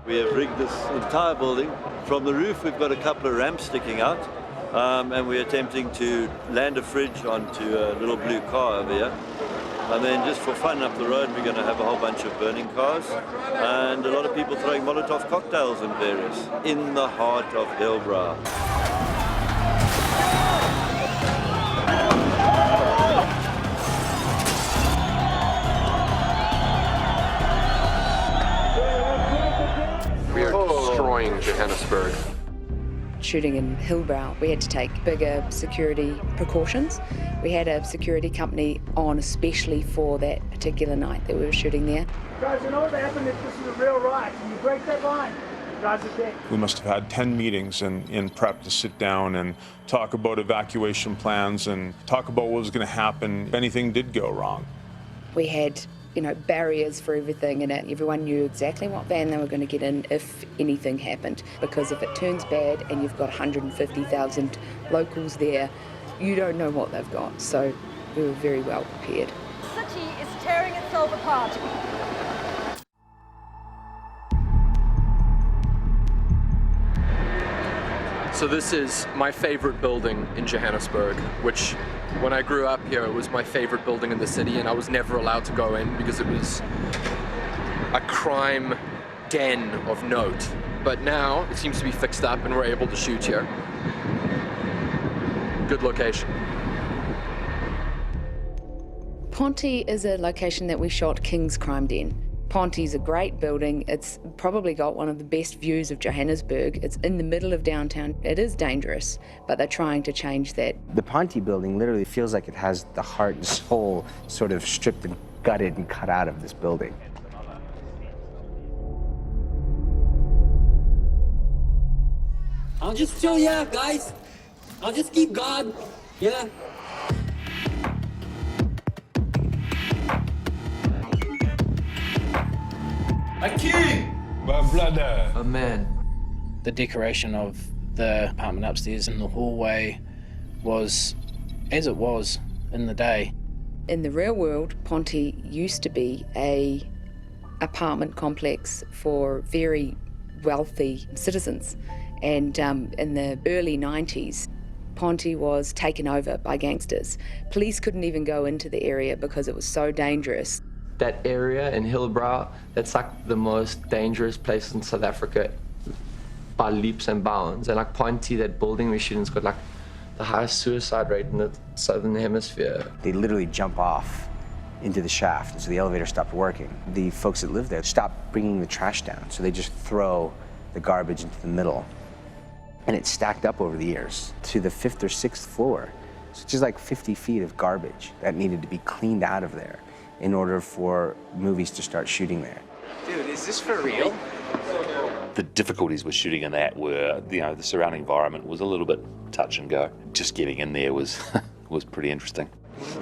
[SPEAKER 3] We have rigged this entire building. From the roof, we've got a couple of ramps sticking out, and we're attempting to land a fridge onto a little blue car over here. And then just for fun up the road, we're going to have a whole bunch of burning cars and a lot of people throwing Molotov cocktails and various in the heart of Hillbrow.
[SPEAKER 1] We are destroying Johannesburg.
[SPEAKER 23] Shooting in Hillbrow, we had to take bigger security precautions. We had a security company on especially for that particular night that we were shooting there.
[SPEAKER 17] Guys, you know what happened if this is a real riot? Can you break that line? You guys are dead.
[SPEAKER 4] We must have had 10 meetings in prep to sit down and talk about evacuation plans and talk about what was going to happen if anything did go wrong.
[SPEAKER 23] We had, barriers for everything, and everyone knew exactly what van they were going to get in if anything happened. Because if it turns bad and you've got 150,000 locals there, you don't know what they've got. So we were very well prepared.
[SPEAKER 24] The city is tearing itself apart.
[SPEAKER 1] So this is my favorite building in Johannesburg, which when I grew up here, it was my favorite building in the city, and I was never allowed to go in because it was a crime den of note. But now it seems to be fixed up and we're able to shoot here. Good location.
[SPEAKER 23] Ponte is a location that we shot King's Crime Den. Ponte's a great building. It's probably got one of the best views of Johannesburg. It's in the middle of downtown. It is dangerous, but they're trying to change that.
[SPEAKER 11] The Ponte building literally feels like it has the heart and soul sort of stripped and gutted and cut out of this building.
[SPEAKER 25] I'll just chill here, guys. I'll just keep guard. Yeah. A king!
[SPEAKER 4] My brother.
[SPEAKER 25] A man.
[SPEAKER 26] The decoration of the apartment upstairs in the hallway was as it was in the day.
[SPEAKER 23] In the real world, Ponte used to be a apartment complex for very wealthy citizens. And in the early 90s, Ponte was taken over by gangsters. Police couldn't even go into the area because it was so dangerous.
[SPEAKER 27] That area in Hillbrow, that's like the most dangerous place in South Africa by leaps and bounds. And like Ponte, that building we're shooting's got like the highest suicide rate in the southern hemisphere.
[SPEAKER 11] They literally jump off into the shaft, and so the elevator stopped working. The folks that lived there stopped bringing the trash down, so they just throw the garbage into the middle. And it stacked up over the years to the 5th or 6th floor, which is like 50 feet of garbage that needed to be cleaned out of there in order for movies to start shooting there.
[SPEAKER 7] Dude, is this for real?
[SPEAKER 5] The difficulties with shooting in that were, the surrounding environment was a little bit touch and go. Just getting in there was was pretty interesting.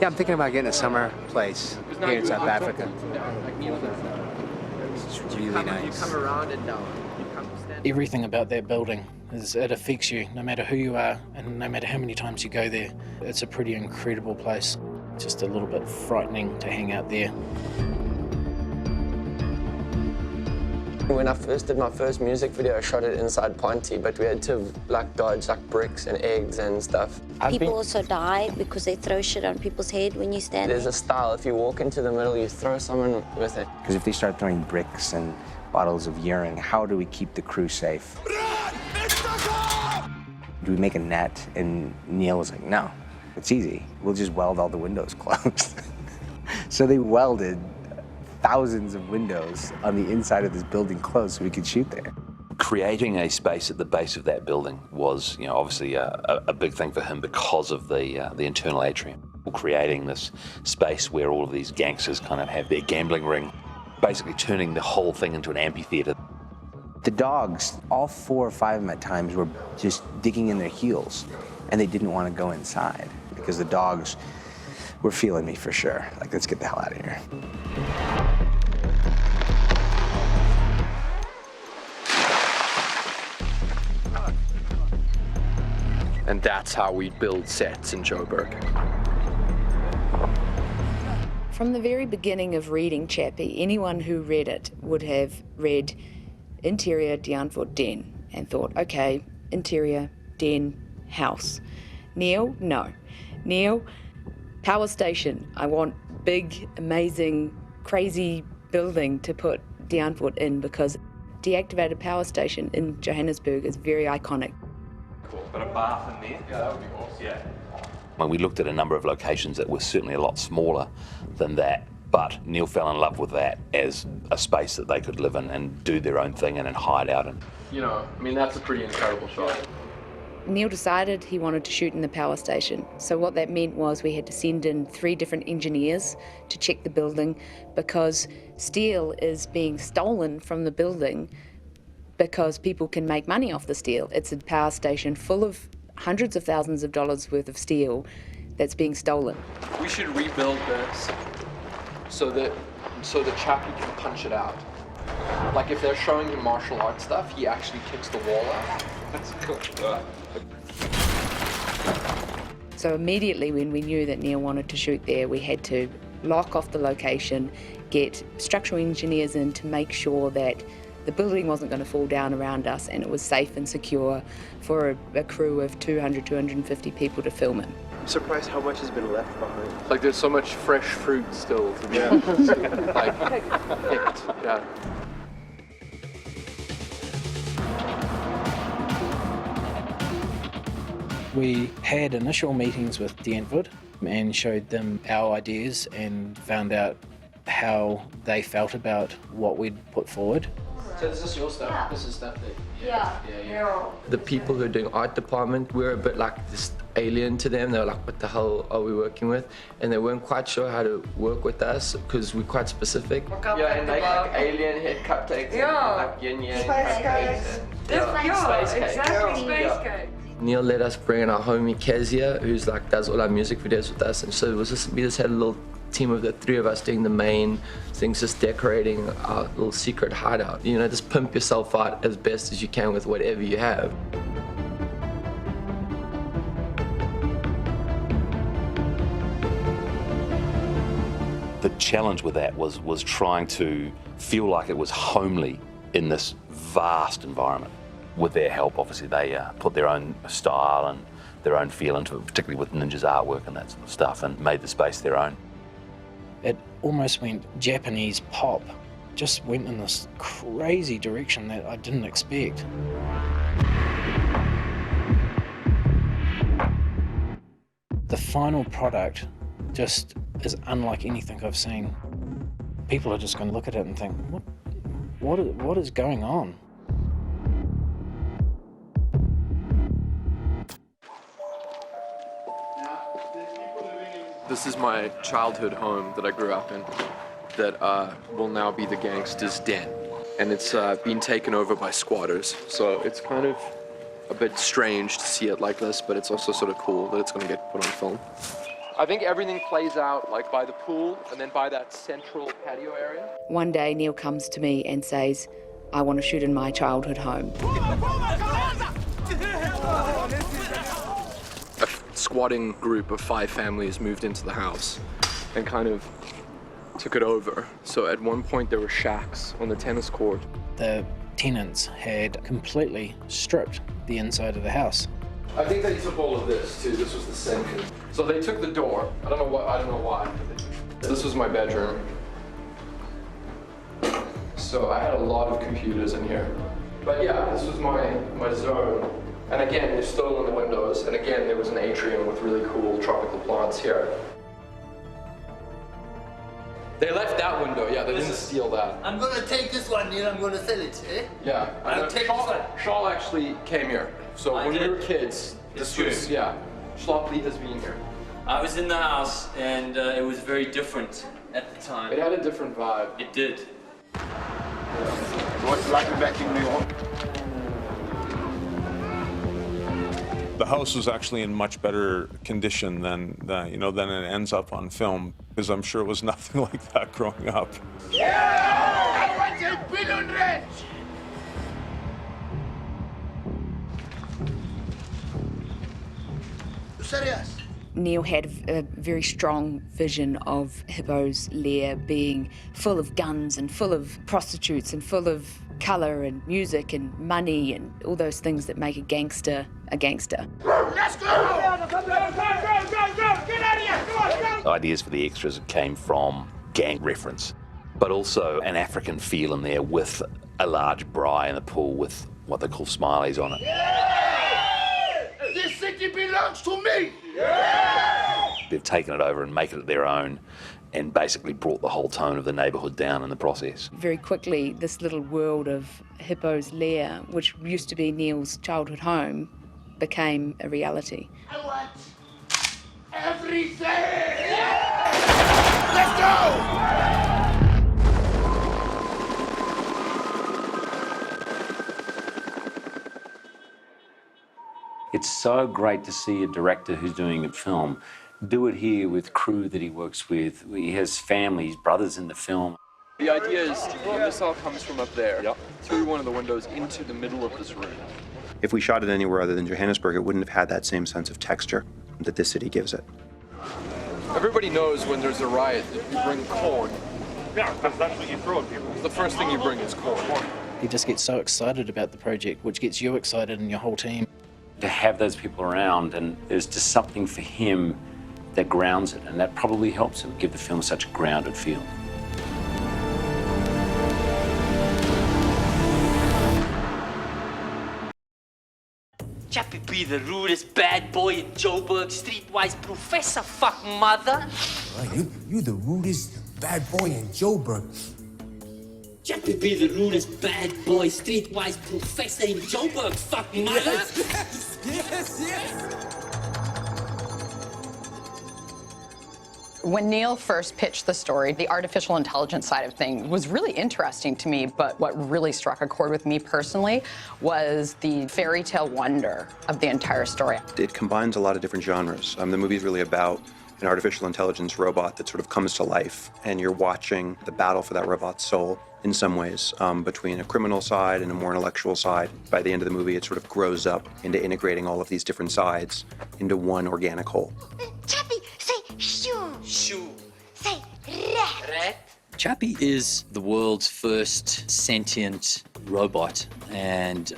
[SPEAKER 7] Yeah, I'm thinking about getting a summer place here in South Africa. It's really nice. You come around and
[SPEAKER 26] Everything about that building, it affects you, no matter who you are and no matter how many times you go there. It's a pretty incredible place. Just a little bit frightening to hang out there.
[SPEAKER 27] When I first did my first music video, I shot it inside Ponty, but we had to dodge bricks and eggs and stuff.
[SPEAKER 10] People also die because they throw shit on people's head when you stand
[SPEAKER 27] There's a style, if you walk into the middle, you throw someone with it.
[SPEAKER 11] Because if they start throwing bricks and bottles of urine, how do we keep the crew safe? Do we make a net? And Neil was like, no, it's easy. We'll just weld all the windows closed. So they welded thousands of windows on the inside of this building closed so we could shoot there.
[SPEAKER 5] Creating a space at the base of that building was, obviously a big thing for him because of the internal atrium. Creating this space where all of these gangsters kind of have their gambling ring, basically turning the whole thing into an amphitheater.
[SPEAKER 11] The dogs, all 4 or 5 of them at times, were just digging in their heels, and they didn't want to go inside because the dogs were feeling me for sure. Like, let's get the hell out of here.
[SPEAKER 1] And that's how we build sets in Joburg.
[SPEAKER 12] From the very beginning of reading Chappy, anyone who read it would have read interior Deanford Den and thought, okay, interior, den, house. Neil, no. Neil, power station. I want big, amazing, crazy building to put Deanford in because deactivated power station in Johannesburg is very iconic.
[SPEAKER 7] Cool, but a bath in there? Yeah, that would be awesome. Yeah.
[SPEAKER 5] When we looked at a number of locations that were certainly a lot smaller than that, but Neil fell in love with that as a space that they could live in and do their own thing in and hide out in.
[SPEAKER 1] That's a pretty incredible shot.
[SPEAKER 12] Neil decided he wanted to shoot in the power station. So what that meant was we had to send in 3 different engineers to check the building because steel is being stolen from the building because people can make money off the steel. It's a power station full of hundreds of thousands of dollars worth of steel that's being stolen.
[SPEAKER 1] We should rebuild this so that Chappy can punch it out. Like if they're showing him martial arts stuff, he actually kicks the wall out. That's cool.
[SPEAKER 12] So immediately when we knew that Neil wanted to shoot there, we had to lock off the location, get structural engineers in to make sure that the building wasn't going to fall down around us and it was safe and secure for a crew of 200, 250 people to film it.
[SPEAKER 7] I'm surprised how much has been left behind.
[SPEAKER 1] Like there's so much fresh fruit still to be picked. Yeah.
[SPEAKER 26] We had initial meetings with Deanford and showed them our ideas and found out how they felt about what we'd put forward.
[SPEAKER 7] So this is your stuff? Yeah. This is stuff that...
[SPEAKER 10] Yeah.
[SPEAKER 27] The people who are doing art department, we were a bit like this alien to them. They were like, what the hell are we working with? And they weren't quite sure how to work with us because we're quite specific.
[SPEAKER 7] Yeah, and make like alien head cupcakes and like yin-yang cupcakes.
[SPEAKER 10] Exactly, space cake.
[SPEAKER 27] Neil let us bring in our homie Kezia, who's like does all our music videos with us, and so it was just, we just had a little team of the 3 of us doing the main things, just decorating our little secret hideout. Just pimp yourself out as best as you can with whatever you have.
[SPEAKER 5] The challenge with that was trying to feel like it was homely in this vast environment. With their help, obviously, they put their own style and their own feel into it, particularly with Ninja's artwork and that sort of stuff, and made the space their own.
[SPEAKER 26] It almost went Japanese pop, just went in this crazy direction that I didn't expect. The final product just is unlike anything I've seen. People are just going to look at it and think, what is going on?
[SPEAKER 1] This is my childhood home that I grew up in that will now be the gangster's den. And it's been taken over by squatters. So it's kind of a bit strange to see it like this, but it's also sort of cool that it's going to get put on film. I think everything plays out like by the pool and then by that central patio area.
[SPEAKER 12] One day Neil comes to me and says, I want to shoot in my childhood home.
[SPEAKER 1] A squatting group of 5 families moved into the house and kind of took it over. So at one point there were shacks on the tennis court.
[SPEAKER 26] The tenants had completely stripped the inside of the house.
[SPEAKER 1] I think they took all of this too. This was the sink. So they took the door. I don't know why. This was my bedroom. So I had a lot of computers in here. But yeah, this was my zone. And again, they've stolen the windows. And again, there was an atrium with really cool tropical plants here. They left that window, yeah, they didn't steal that.
[SPEAKER 25] I'm gonna take this one, Neil, I'm gonna sell it, eh?
[SPEAKER 1] Yeah.
[SPEAKER 25] I'll take this one.
[SPEAKER 1] Shaw actually came here. So when we were kids, this was, yeah, Schlopli has been here.
[SPEAKER 25] I was in the house and it was very different at the time.
[SPEAKER 1] It had a different vibe.
[SPEAKER 25] It did.
[SPEAKER 17] What's like back in New York?
[SPEAKER 4] The house was actually in much better condition than it ends up on film, because I'm sure it was nothing like that growing up.
[SPEAKER 17] Yeah! I want a billion rich!
[SPEAKER 25] Serious?
[SPEAKER 12] Neil had a very strong vision of Hippo's lair being full of guns and full of prostitutes and full of colour and music and money and all those things that make a gangster a gangster.
[SPEAKER 17] Let's go! Go, go, go, go! Get out of here! Go on,
[SPEAKER 5] Ideas for the extras came from gang reference, but also an African feel in there with a large braai in the pool with what they call smileys on it.
[SPEAKER 17] Yeah! This city belongs to me! Yeah!
[SPEAKER 5] They've taken it over and made it their own and basically brought the whole tone of the neighbourhood down in the process.
[SPEAKER 12] Very quickly, this little world of Hippo's lair, which used to be Neil's childhood home, became a reality.
[SPEAKER 17] I want everything! Yeah! Let's go!
[SPEAKER 5] It's so great to see a director who's doing a film do it here with crew that he works with. He has family, his brothers in the film.
[SPEAKER 1] The idea is this all comes from up there through one of the windows into the middle of this room.
[SPEAKER 2] If we shot it anywhere other than Johannesburg, it wouldn't have had that same sense of texture that this city gives it.
[SPEAKER 1] Everybody knows when there's a riot that you bring corn.
[SPEAKER 17] Yeah, because that's what you throw at people.
[SPEAKER 1] The first thing you bring is corn.
[SPEAKER 26] He just gets so excited about the project, which gets you excited and your whole team.
[SPEAKER 5] To have those people around, and there's just something for him that grounds it, and that probably helps him give the film such a grounded feel.
[SPEAKER 25] Chappy be the rudest bad boy in Joburg, streetwise professor, fuck mother.
[SPEAKER 13] You the rudest bad boy in Joburg.
[SPEAKER 25] Chappy be the rudest bad boy, streetwise professor in Joburg, fuck mother.
[SPEAKER 13] Yes.
[SPEAKER 23] When Neil first pitched the story, the artificial intelligence side of things was really interesting to me, but what really struck a chord with me personally was the fairy tale wonder of the entire story.
[SPEAKER 2] It combines a lot of different genres. The movie's really about an artificial intelligence robot that sort of comes to life, and you're watching the battle for that robot's soul in some ways, between a criminal side and a more intellectual side. By the end of the movie, it sort of grows up into integrating all of these different sides into one organic whole.
[SPEAKER 10] Chappi, say shoe.
[SPEAKER 25] Shoe.
[SPEAKER 10] Say rat.
[SPEAKER 25] Rat.
[SPEAKER 19] Chappi is the world's first sentient robot, and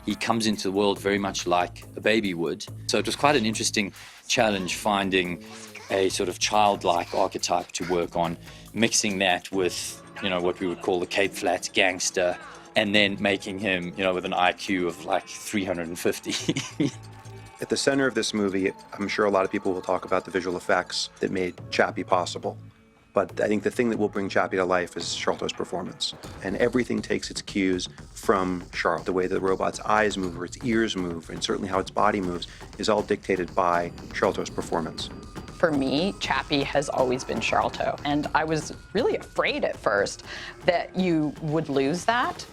[SPEAKER 19] he comes into the world very much like a baby would. So it was quite an interesting challenge finding a sort of childlike archetype to work on, mixing that with, what we would call the Cape Flats gangster, and then making him, with an IQ of like 350.
[SPEAKER 2] At the center of this movie, I'm sure a lot of people will talk about the visual effects that made Chappi possible. But I think the thing that will bring Chappi to life is Charlotte's performance. And everything takes its cues from Charlotte. The way the robot's eyes move, or its ears move, and certainly how its body moves, is all dictated by Charlotte's performance.
[SPEAKER 23] For me, Chappi has always been Charlotte. And I was really afraid at first that you would lose that.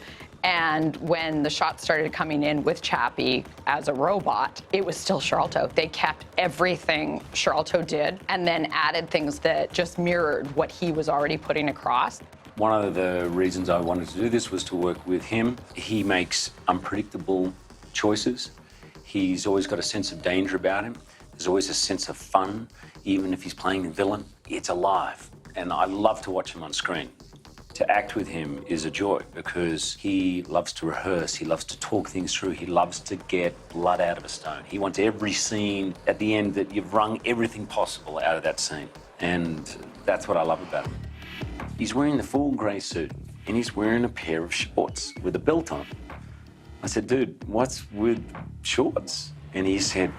[SPEAKER 23] And when the shots started coming in with Chappi as a robot, it was still Charlotte. They kept everything Charlotte did and then added things that just mirrored what he was already putting across.
[SPEAKER 5] One of the reasons I wanted to do this was to work with him. He makes unpredictable choices. He's always got a sense of danger about him. There's always a sense of fun. Even if he's playing the villain, it's alive. And I love to watch him on screen. To act with him is a joy because he loves to rehearse, he loves to talk things through, he loves to get blood out of a stone. He wants every scene at the end that you've wrung everything possible out of that scene. And that's what I love about him. He's wearing the full grey suit and he's wearing a pair of shorts with a belt on. I said, dude, what's with shorts? And he said,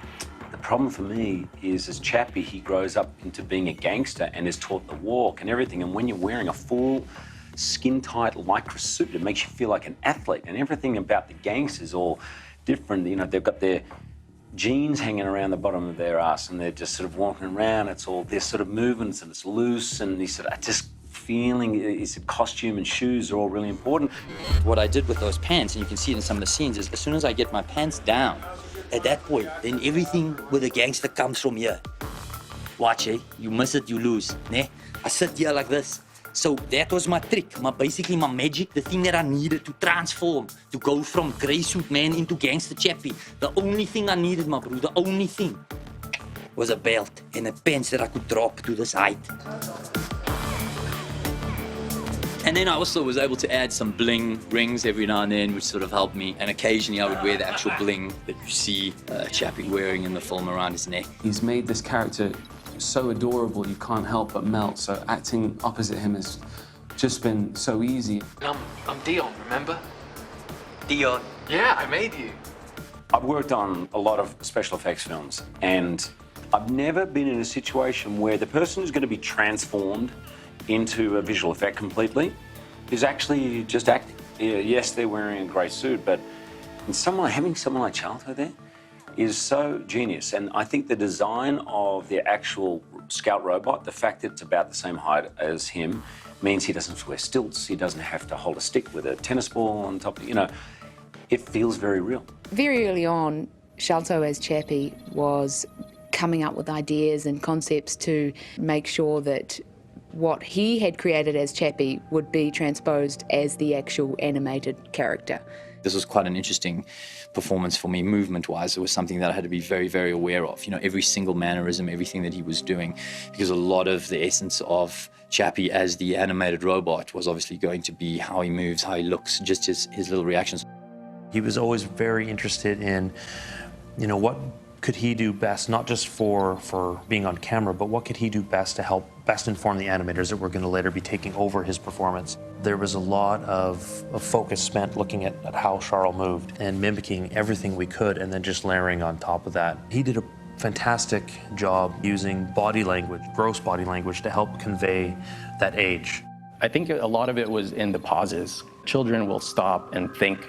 [SPEAKER 5] the problem for me is as Chappi, he grows up into being a gangster and is taught the walk and everything. And when you're wearing a full skin-tight lycra suit, it makes you feel like an athlete, and everything about the gangsters is all different. You know, they've got their jeans hanging around the bottom of their ass and they're just sort of walking around. It's all their sort of movements and it's loose, and he said, I just feeling is costume and shoes are all really important.
[SPEAKER 19] What I did with those pants, and you can see it in some of the scenes, is as soon as I get my pants down, at that point, then everything with a gangster comes from here. Watch, eh? You miss it, you lose. Ne? I sit here like this. So that was my trick, basically my magic, the thing that I needed to transform, to go from grey suit man into gangster Chappi. The only thing I needed, my bro, the only thing was a belt and a pants that I could drop to this height. And then I also was able to add some bling rings every now and then, which sort of helped me. And occasionally I would wear the actual bling that you see Chappi wearing in the film around his neck.
[SPEAKER 6] He's made this character so adorable, you can't help but melt. So acting opposite him has just been so easy.
[SPEAKER 7] I'm Dion, remember?
[SPEAKER 19] Dion?
[SPEAKER 7] Yeah, I made you.
[SPEAKER 5] I've worked on a lot of special effects films, and I've never been in a situation where the person who's going to be transformed into a visual effect completely is actually just acting. Yes, they're wearing a grey suit, but having someone like Charlotte there is so genius. And I think the design of the actual Scout robot, the fact that it's about the same height as him, means he doesn't wear stilts, he doesn't have to hold a stick with a tennis ball on top, you know, it feels very real.
[SPEAKER 12] Very early on, Charlotte as Chappi was coming up with ideas and concepts to make sure that what he had created as Chappi would be transposed as the actual animated character.
[SPEAKER 19] This was quite an interesting performance for me, movement-wise. It was something that I had to be very, very aware of. You know, every single mannerism, everything that he was doing, because a lot of the essence of Chappi as the animated robot was obviously going to be how he moves, how he looks, just his little reactions.
[SPEAKER 8] He was always very interested in, you know, what could he do best, not just for being on camera, but what could he do best to help best inform the animators that were going to later be taking over his performance. There was a lot of focus spent looking at how Charles moved and mimicking everything we could, and then just layering on top of that. He did a fantastic job using body language, gross body language, to help convey that age.
[SPEAKER 9] I think a lot of it was in the pauses. Children will stop and think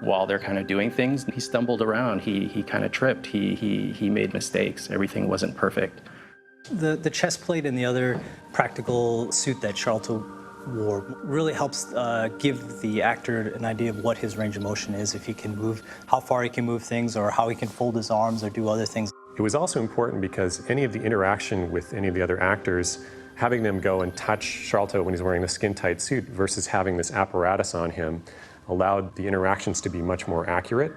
[SPEAKER 9] while they're kind of doing things. He stumbled around, he kind of tripped, he made mistakes, everything wasn't perfect.
[SPEAKER 15] The chest plate and the other practical suit that Charlotte wore really helps give the actor an idea of what his range of motion is, if he can move, how far he can move things, or how he can fold his arms or do other things.
[SPEAKER 18] It was also important because any of the interaction with any of the other actors, having them go and touch Charlotte when he's wearing the skin-tight suit versus having this apparatus on him, allowed the interactions to be much more accurate.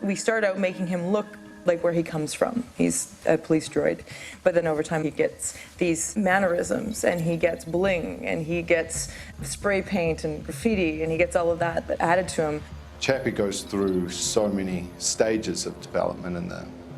[SPEAKER 16] We start out making him look like where he comes from. He's a police droid. But then over time he gets these mannerisms, and he gets bling, and he gets spray paint and graffiti, and he gets all of that added to him.
[SPEAKER 20] Chappi goes through so many stages of development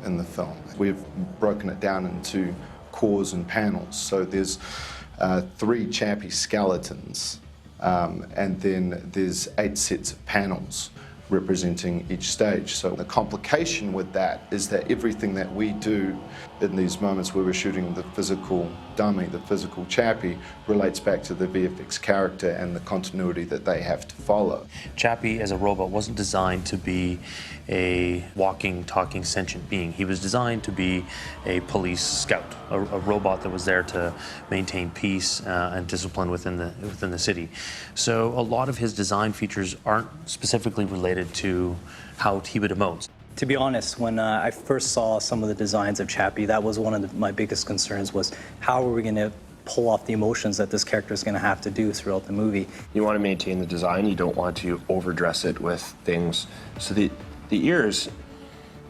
[SPEAKER 20] in the film. We've broken it down into cores and panels. So there's 3 Chappi skeletons, and then there's 8 sets of panels representing each stage. So the complication with that is that everything that we do in these moments where we're shooting the physical dummy, the physical Chappi, relates back to the VFX character and the continuity that they have to follow.
[SPEAKER 8] Chappi as a robot wasn't designed to be a walking, talking, sentient being. He was designed to be a police scout, a robot that was there to maintain peace and discipline within the city. So a lot of his design features aren't specifically related to how he would emote.
[SPEAKER 15] To be honest, when I first saw some of the designs of Chappi, that was one of my biggest concerns, was how are we going to pull off the emotions that this character is going to have to do throughout the movie.
[SPEAKER 3] You want to maintain the design, you don't want to overdress it with things. So the ears,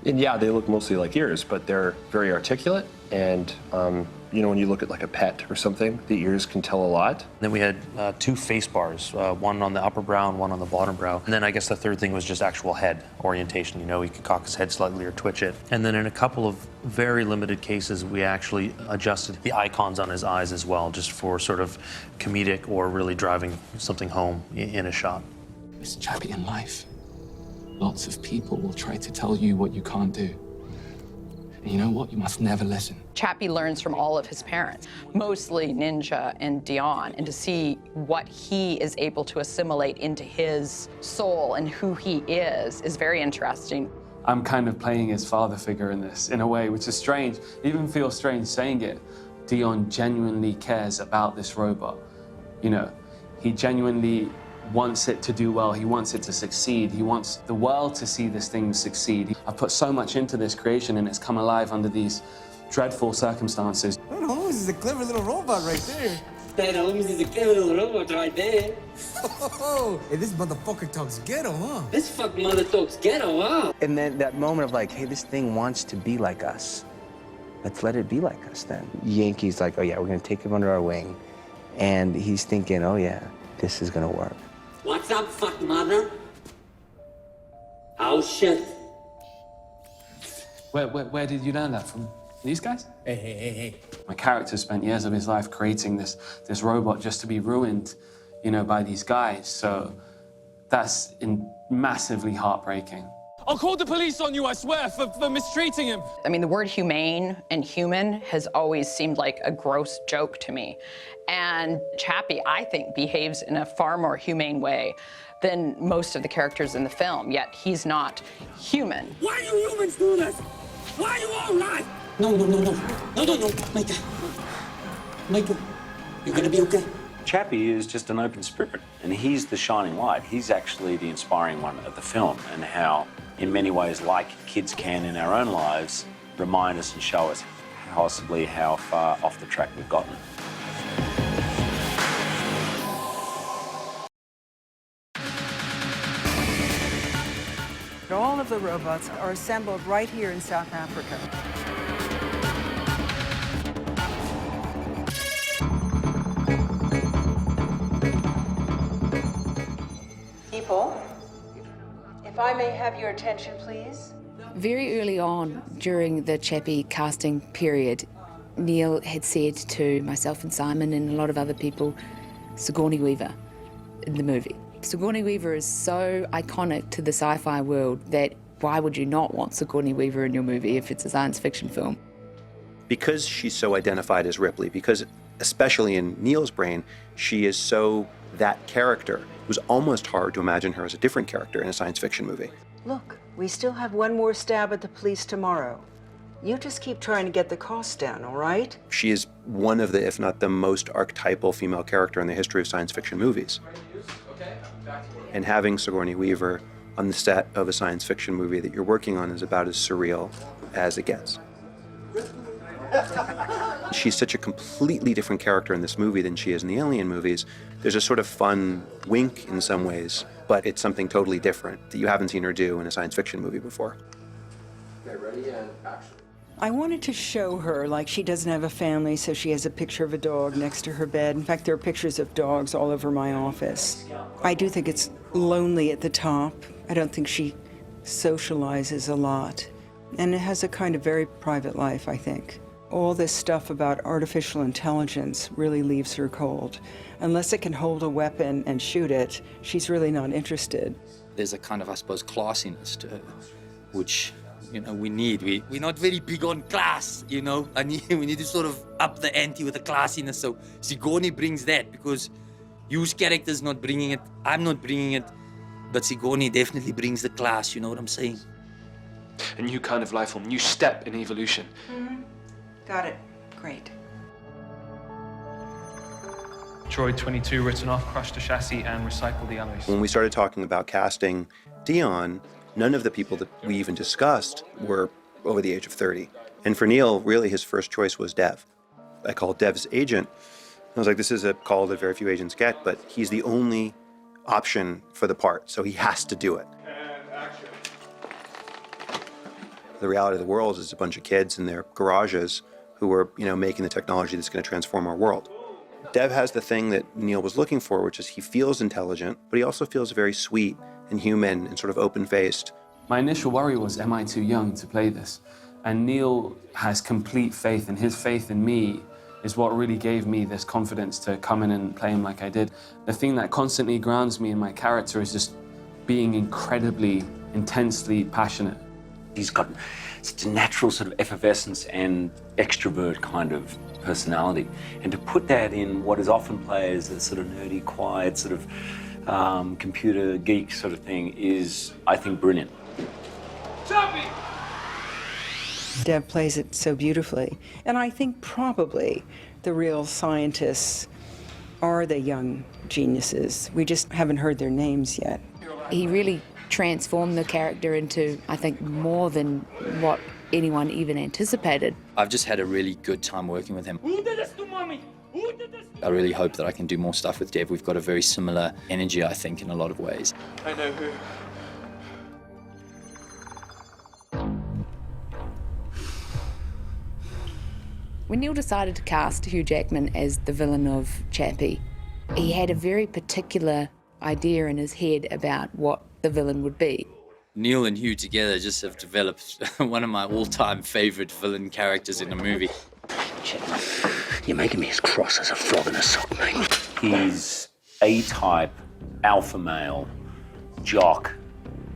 [SPEAKER 3] and yeah, they look mostly like ears, but they're very articulate, and you know, when you look at like a pet or something, the ears can tell a lot.
[SPEAKER 8] Then we had 2 face bars, one on the upper brow and one on the bottom brow. And then I guess the third thing was just actual head orientation. You know, he could cock his head slightly or twitch it. And then in a couple of very limited cases, we actually adjusted the icons on his eyes as well, just for sort of comedic or really driving something home in a shot.
[SPEAKER 6] Mr. Chappi, in life, lots of people will try to tell you what you can't do. And you know what? You must never listen.
[SPEAKER 23] Chappi learns from all of his parents, mostly Ninja and Dion, and to see what he is able to assimilate into his soul and who he is very interesting.
[SPEAKER 6] I'm kind of playing his father figure in this, in a way, which is strange. It even feels strange saying it. Dion genuinely cares about this robot. You know, he genuinely wants it to do well, he wants it to succeed, he wants the world to see this thing succeed. I've put so much into this creation and it's come alive under these dreadful circumstances.
[SPEAKER 13] That Holmes is a clever little robot right there.
[SPEAKER 25] That Holmes is a clever little robot right there.
[SPEAKER 13] Hey, this motherfucker talks ghetto, huh?
[SPEAKER 25] This fuck mother talks ghetto, huh?
[SPEAKER 11] And then that moment of like, hey, this thing wants to be like us. Let's let it be like us then. Yankee's like, oh yeah, we're gonna take him under our wing. And he's thinking, oh yeah, this is gonna work.
[SPEAKER 25] What's up, fuck mother? Oh shit.
[SPEAKER 6] Where did you learn that from? These guys?
[SPEAKER 13] Hey.
[SPEAKER 6] My character spent years of his life creating this robot just to be ruined, you know, by these guys. So that's massively heartbreaking.
[SPEAKER 14] I'll call the police on you, I swear, for mistreating him.
[SPEAKER 23] I mean, the word humane and human has always seemed like a gross joke to me. And Chappi, I think, behaves in a far more humane way than most of the characters in the film, yet he's not human.
[SPEAKER 25] Why do humans do this? Why are you all right? No, Michael, you're gonna be okay.
[SPEAKER 2] Chappi is just an open spirit, and he's the shining light. He's actually the inspiring one of the film, and how, in many ways, like kids can in our own lives, remind us and show us possibly how far off the track we've gotten.
[SPEAKER 21] All of the robots are assembled right here in South Africa. People, if I may have your attention, please.
[SPEAKER 12] Very early on, during the Chappi casting period, Neil had said to myself and Simon and a lot of other people, Sigourney Weaver in the movie. Sigourney Weaver is so iconic to the sci-fi world that why would you not want Sigourney Weaver in your movie if it's a science fiction film?
[SPEAKER 2] Because she's so identified as Ripley, because especially in Neil's brain, she is so that character, it was almost hard to imagine her as a different character in a science fiction movie.
[SPEAKER 21] Look, we still have one more stab at the police tomorrow. You just keep trying to get the cost down, all right?
[SPEAKER 2] She is one of the, if not the most archetypal female character in the history of science fiction movies. And having Sigourney Weaver on the set of a science fiction movie that you're working on is about as surreal as it gets. She's such a completely different character in this movie than she is in the Alien movies. There's a sort of fun wink in some ways, but it's something totally different that you haven't seen her do in a science fiction movie before.
[SPEAKER 1] Okay, ready and action.
[SPEAKER 21] I wanted to show her like she doesn't have a family, so she has a picture of a dog next to her bed. In fact, there are pictures of dogs all over my office. I do think it's lonely at the top. I don't think she socializes a lot. And it has a kind of very private life, I think. All this stuff about artificial intelligence really leaves her cold. Unless it can hold a weapon and shoot it, she's really not interested.
[SPEAKER 19] There's a kind of, I suppose, classiness to her, which, you know, we need. We're not very big on class, you know. We need to sort of up the ante with the classiness. So Sigourney brings that, because Hugh's character's not bringing it, I'm not bringing it, but Sigourney definitely brings the class, you know what I'm saying?
[SPEAKER 4] A new kind of life form, new step in evolution.
[SPEAKER 21] Got it. Great.
[SPEAKER 14] Droid 22 written off, crushed the chassis and recycled the alloys.
[SPEAKER 2] When we started talking about casting Dion, none of the people that we even discussed were over the age of 30. And for Neil, really his first choice was Dev. I called Dev's agent. I was like, this is a call that very few agents get, but he's the only option for the part, so he has to do it. The reality of the world is a bunch of kids in their garages who are, you know, making the technology that's going to transform our world. Dev has the thing that Neil was looking for, which is he feels intelligent, but he also feels very sweet and human and sort of open-faced.
[SPEAKER 6] My initial worry was, am I too young to play this? And Neil has complete faith, and his faith in me is what really gave me this confidence to come in and play him like I did. The thing that constantly grounds me in my character is just being incredibly, intensely passionate.
[SPEAKER 5] He's got such a natural sort of effervescence and extrovert kind of personality. And to put that in what is often played as a sort of nerdy, quiet, sort of computer geek sort of thing is, I think, brilliant.
[SPEAKER 14] Chappi!
[SPEAKER 21] Dev plays it so beautifully. And I think probably the real scientists are the young geniuses. We just haven't heard their names yet.
[SPEAKER 12] He really transformed the character into, I think, more than what anyone even anticipated.
[SPEAKER 19] I've just had a really good time working with him.
[SPEAKER 25] Who did this to mommy? Who did this?
[SPEAKER 19] I really hope that I can do more stuff with Dev. We've got a very similar energy, I think, in a lot of ways.
[SPEAKER 4] I know who.
[SPEAKER 12] When Neil decided to cast Hugh Jackman as the villain of Chappi, he had a very particular idea in his head about what the villain would be.
[SPEAKER 19] Neil and Hugh together just have developed one of my all-time favorite villain characters in a movie.
[SPEAKER 5] You're making me as cross as a frog in a sock, mate. He's A-type, alpha male, jock,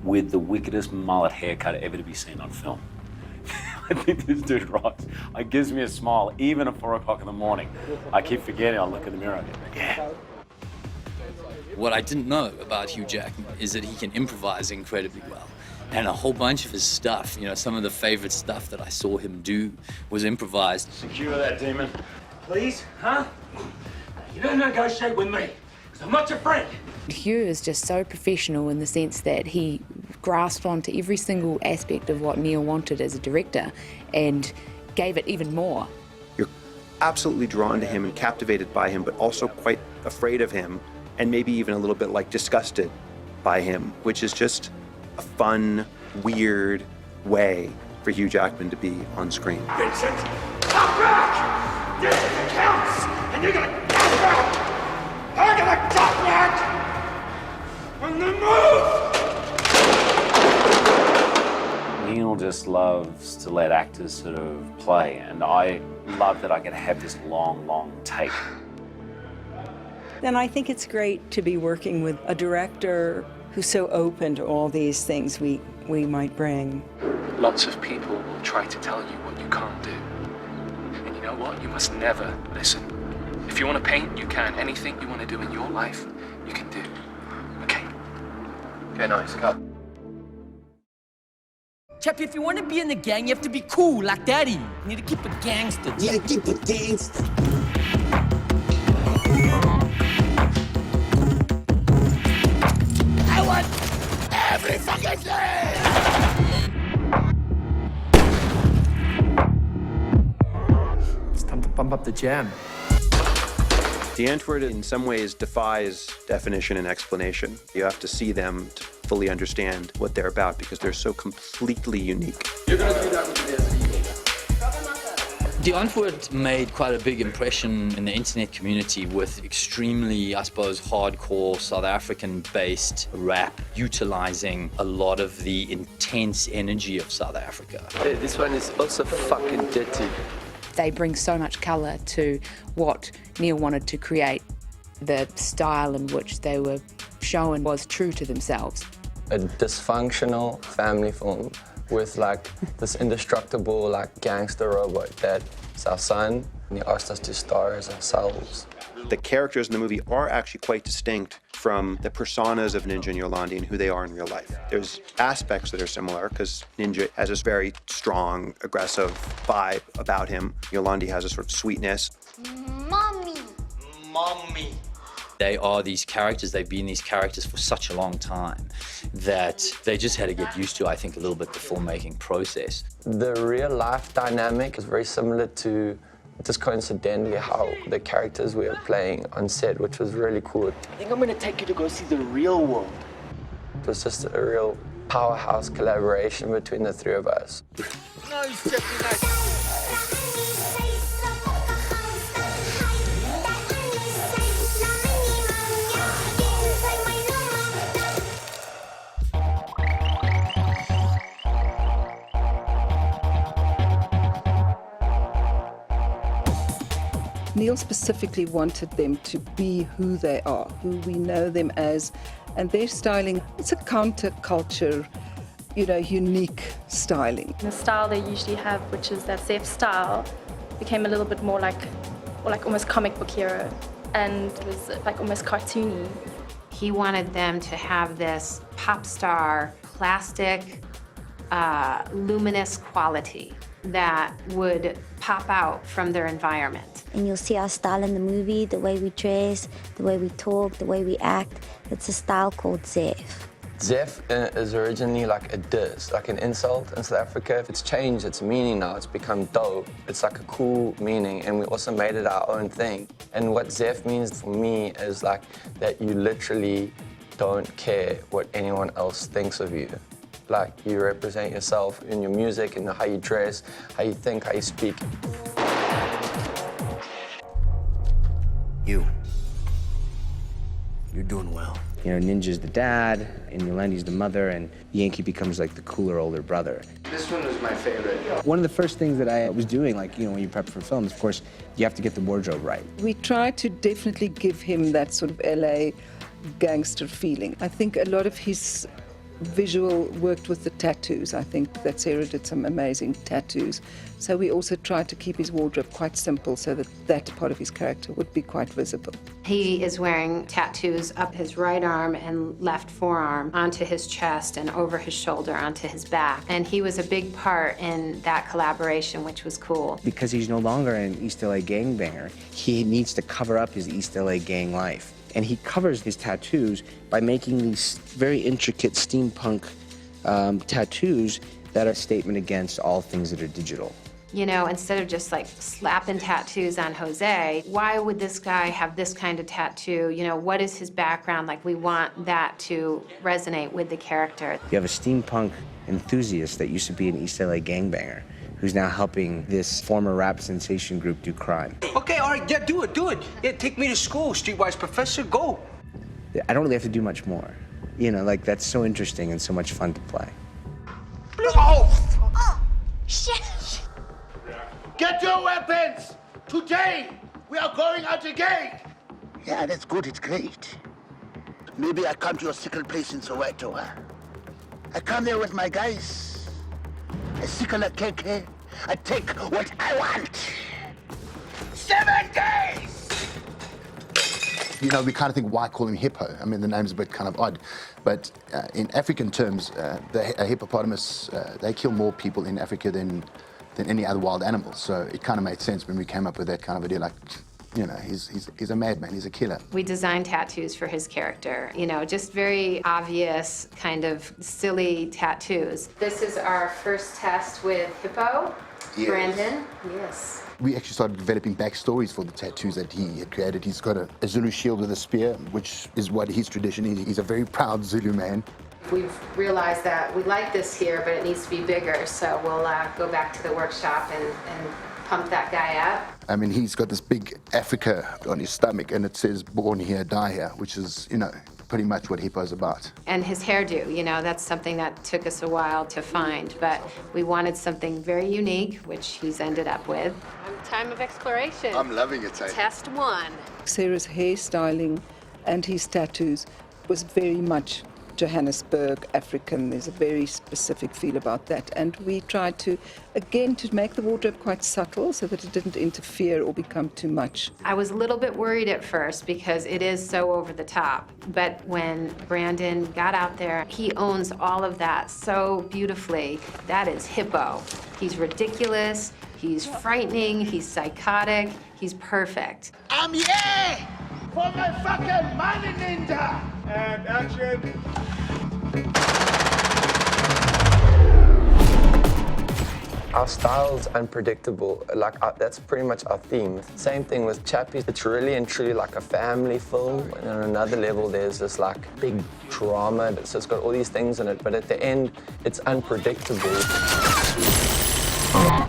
[SPEAKER 5] with the wickedest mullet haircut ever to be seen on film. I think this dude rocks. It gives me a smile, even at 4 o'clock in the morning. I keep forgetting, I'll look in the mirror and go, yeah.
[SPEAKER 19] What I didn't know about Hugh Jackman is that he can improvise incredibly well. And a whole bunch of his stuff, you know, some of the favorite stuff that I saw him do was improvised.
[SPEAKER 5] Secure that demon.
[SPEAKER 25] Please, huh? You don't negotiate with me, because I'm not your friend.
[SPEAKER 12] Hugh is just so professional in the sense that he grasped onto every single aspect of what Neil wanted as a director and gave it even more.
[SPEAKER 2] You're absolutely drawn to him and captivated by him, but also quite afraid of him, and maybe even a little bit like disgusted by him, which is just a fun, weird way for Hugh Jackman to be on screen.
[SPEAKER 25] Vincent, come back! This is the counts, and you're gonna come back! I'm gonna come back! On the move!
[SPEAKER 5] Neil just loves to let actors sort of play, and I love that I can have this long, long take.
[SPEAKER 21] And I think it's great to be working with a director who's so open to all these things we might bring.
[SPEAKER 4] Lots of people will try to tell you what you can't do. And you know what? You must never listen. If you want to paint, you can. Anything you want to do in your life, you can do. Okay. Okay, nice. Cut.
[SPEAKER 25] Chappi, if you want to be in the gang, you have to be cool, like Daddy. You need to keep it gangster. You need to keep it gangster. I want every fucking thing!
[SPEAKER 4] It's time to bump up the jam.
[SPEAKER 2] The Antwoord in some ways defies definition and explanation. You have to see them to fully understand what they're about because they're so completely unique.
[SPEAKER 4] You're going to do that with the
[SPEAKER 19] The Antwoord made quite a big impression in the internet community with extremely, I suppose, hardcore South African-based rap, utilizing a lot of the intense energy of South Africa.
[SPEAKER 7] This one is also fucking dirty.
[SPEAKER 12] They bring so much colour to what Neil wanted to create. The style in which they were shown was true to themselves.
[SPEAKER 7] a dysfunctional family film with like this indestructible like gangster robot that's our son, and he asked us to star as ourselves.
[SPEAKER 2] The characters in the movie are actually quite distinct from the personas of Ninja and Yolandi and who they are in real life. There's aspects that are similar because Ninja has this very strong, aggressive vibe about him. Yolandi has a sort of sweetness.
[SPEAKER 9] Mommy. Mommy. They are these characters, they've been these characters for such a long time that they just had to get used to, I think, a little bit the filmmaking process.
[SPEAKER 7] The real life dynamic is very similar to just coincidentally how the characters we were playing on set, which was really cool.
[SPEAKER 9] I think I'm gonna take you to go see the real world.
[SPEAKER 7] It was just a real powerhouse collaboration between the three of us.
[SPEAKER 9] Nice, Chappi, nice.
[SPEAKER 10] Neil specifically wanted them to be who they are, who we know them as, and their styling, it's a counterculture, you know, unique styling.
[SPEAKER 17] The style they usually have, which is that Zef style, became a little bit more like almost comic book hero, and it was like almost cartoony.
[SPEAKER 22] He wanted them to have this pop star, plastic, luminous quality that would pop out from their environment.
[SPEAKER 24] And you'll see our style in the movie, the way we dress, the way we talk, the way we act. It's a style called Zef.
[SPEAKER 7] Zef is originally like a diss, like an insult in South Africa. It's changed its meaning now, it's become dope. It's like a cool meaning, and we also made it our own thing. And what Zef means for me is like that you literally don't care what anyone else thinks of you. Like, you represent yourself in your music and how you dress, how you think, how you speak.
[SPEAKER 11] You're doing well. You know, Ninja's the dad, and Yolandi's the mother, and Yankee becomes like the cooler older brother.
[SPEAKER 9] This one was my favorite.
[SPEAKER 11] One of the first things that I was doing, like, you know, when you prep for films, of course, you have to get the wardrobe right.
[SPEAKER 10] We try to definitely give him that sort of LA gangster feeling. I think a lot of his visual worked with the tattoos. I think that Sarah did some amazing tattoos. So we also tried to keep his wardrobe quite simple so that that part of his character would be quite visible.
[SPEAKER 22] He is wearing tattoos up his right arm and left forearm, onto his chest and over his shoulder, onto his back. And he was a big part in that collaboration, which was cool.
[SPEAKER 11] Because he's no longer an East LA gangbanger, he needs to cover up his East LA gang life. And he covers his tattoos by making these very intricate steampunk tattoos that are a statement against all things that are digital.
[SPEAKER 22] You know, instead of just like slapping tattoos on Jose, why would this guy have this kind of tattoo? You know, what is his background? Like, we want that to resonate with the character.
[SPEAKER 11] You have a steampunk enthusiast that used to be an East LA gangbanger who's now helping this former rap sensation group do crime.
[SPEAKER 13] Okay, all right, yeah, do it. Yeah, take me to school, Streetwise Professor, go.
[SPEAKER 11] I don't really have to do much more. You know, like, that's so interesting and so much fun to play.
[SPEAKER 9] Oh, shit. Get your weapons! Today, we are going out again!
[SPEAKER 26] Yeah, that's good, it's great. Maybe I come to your secret place in Soweto, huh? I come there with my guys. I seek a cake, I take what I want.
[SPEAKER 9] 7 days!
[SPEAKER 27] You know, we kind of think, why call him hippo? I mean, the name's a bit kind of odd. But in African terms, a hippopotamus, they kill more people in Africa than any other wild animal. So it kind of made sense when we came up with that kind of idea, like, you know, he's a madman, he's a killer.
[SPEAKER 22] We designed tattoos for his character, you know, just very obvious, kind of silly tattoos. This is our first test with Hippo, yes. Brandon. Yes.
[SPEAKER 27] We actually started developing backstories for the tattoos that he had created. He's got a Zulu shield with a spear, which is what his tradition is. He's a very proud Zulu man.
[SPEAKER 22] We've realized that we like this here, but it needs to be bigger, so we'll go back to the workshop and pump that guy up.
[SPEAKER 27] I mean, he's got this big Africa on his stomach, and it says, born here, die here, which is, you know, pretty much what Hippo's about.
[SPEAKER 22] And his hairdo, you know, that's something that took us a while to find, but we wanted something very unique, which he's ended up with.
[SPEAKER 28] Time of exploration.
[SPEAKER 27] I'm loving it,
[SPEAKER 28] Test 1.
[SPEAKER 10] Sarah's hairstyling and his tattoos was very much Johannesburg, African. There's a very specific feel about that. And we tried to, again, to make the wardrobe quite subtle so that it didn't interfere or become too much.
[SPEAKER 22] I was a little bit worried at first because it is so over the top. But when Brandon got out there, he owns all of that so beautifully. That is hippo. He's ridiculous, he's frightening, he's psychotic, he's perfect.
[SPEAKER 26] I'm here for my fucking money, ninja!
[SPEAKER 25] And action.
[SPEAKER 7] Our style's unpredictable. That's pretty much our theme. Same thing with Chappi. It's really and truly like a family film. And on another level, there's this like big drama. So it's got all these things in it, but at the end, it's unpredictable.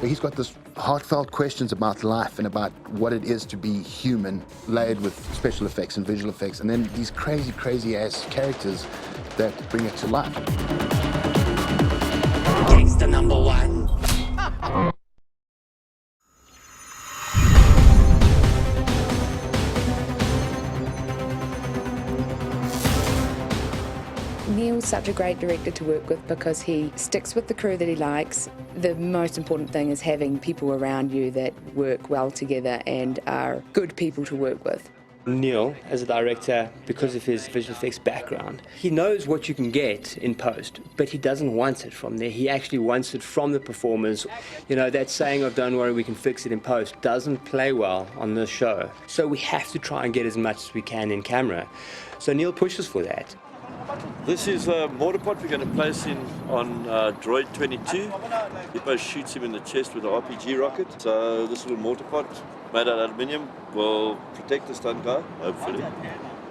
[SPEAKER 27] He's got this heartfelt questions about life and about what it is to be human, layered with special effects and visual effects, and then these crazy, crazy ass characters that bring it to life.
[SPEAKER 25] Gangsta #1.
[SPEAKER 12] Neil's such a great director to work with because he sticks with the crew that he likes. The most important thing is having people around you that work well together and are good people to work with.
[SPEAKER 1] Neil, as a director, because of his visual effects background, he knows what you can get in post, but he doesn't want it from there. He actually wants it from the performers. You know, that saying of "don't worry, we can fix it in post" doesn't play well on this show. So we have to try and get as much as we can in camera. So Neil pushes for that.
[SPEAKER 3] This is a mortar pot we're going to place in on droid 22. Hippo shoots him in the chest with an RPG rocket. So this little mortar pot made out of aluminium will protect the stunt guy, hopefully.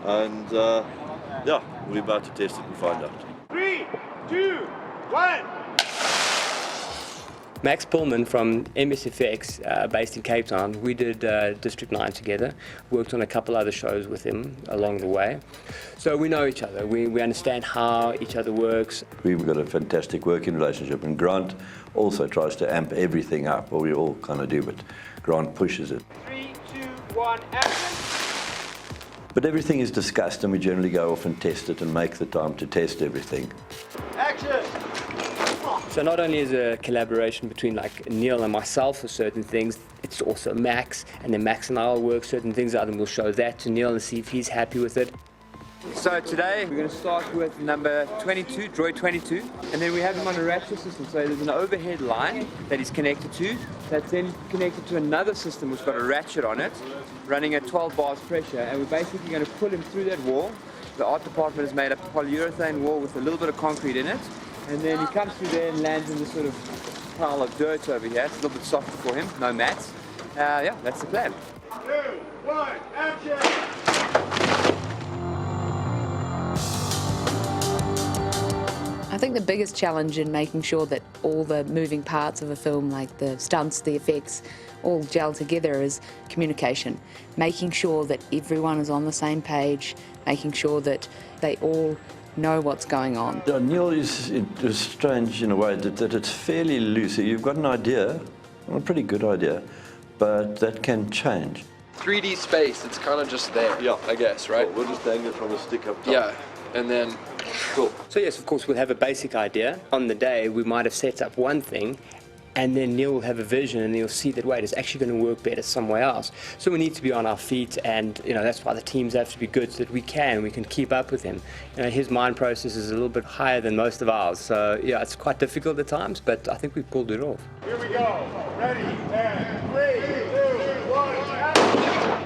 [SPEAKER 3] And yeah, we're about to test it and find out.
[SPEAKER 25] 3, 2, 1.
[SPEAKER 1] Max Pullman from MSFX, based in Cape Town, we did District 9 together, worked on a couple other shows with him along the way. So we know each other, we understand how each other works.
[SPEAKER 3] We've got a fantastic working relationship, and Grant also tries to amp everything up, or we all kind of do, but Grant pushes it.
[SPEAKER 25] 3, 2, 1, action.
[SPEAKER 3] But everything is discussed, and we generally go off and test it and make the time to test everything.
[SPEAKER 25] Action.
[SPEAKER 1] So not only is a collaboration between like Neil and myself for certain things, it's also Max, and then Max and I will work certain things out and we'll show that to Neil and see if he's happy with it.
[SPEAKER 8] So today we're going to start with number 22, droid 22, and then we have him on a ratchet system. So there's an overhead line that he's connected to, that's then connected to another system which got a ratchet on it, running at 12 bars pressure, and we're basically going to pull him through that wall. The art department has made a polyurethane wall with a little bit of concrete in it. And then he comes through there and lands in this sort of pile of dirt over here. It's a little bit softer for him, no mats. Yeah, that's the plan.
[SPEAKER 25] 2, 1, action!
[SPEAKER 12] I think the biggest challenge in making sure that all the moving parts of a film, like the stunts, the effects, all gel together is communication. Making sure that everyone is on the same page, making sure that they all know what's going on.
[SPEAKER 3] Yeah, Neil is strange in a way that it's fairly loose. You've got an idea, a pretty good idea, but that can change.
[SPEAKER 15] 3D space, it's kind of just there, yeah, I guess, right?
[SPEAKER 3] Cool. We'll just hang it from a stick up top.
[SPEAKER 15] Yeah, and then,
[SPEAKER 1] cool. So yes, of course, we'll have a basic idea. On the day, we might have set up one thing, and then Neil will have a vision and he'll see that, wait, it's actually going to work better somewhere else. So we need to be on our feet, and you know, that's why the teams have to be good so that we can keep up with him. You know, his mind process is a little bit higher than most of ours. So yeah, it's quite difficult at times, but I think we pulled it off.
[SPEAKER 25] Here we go. Ready, and 3, 2, 1, action!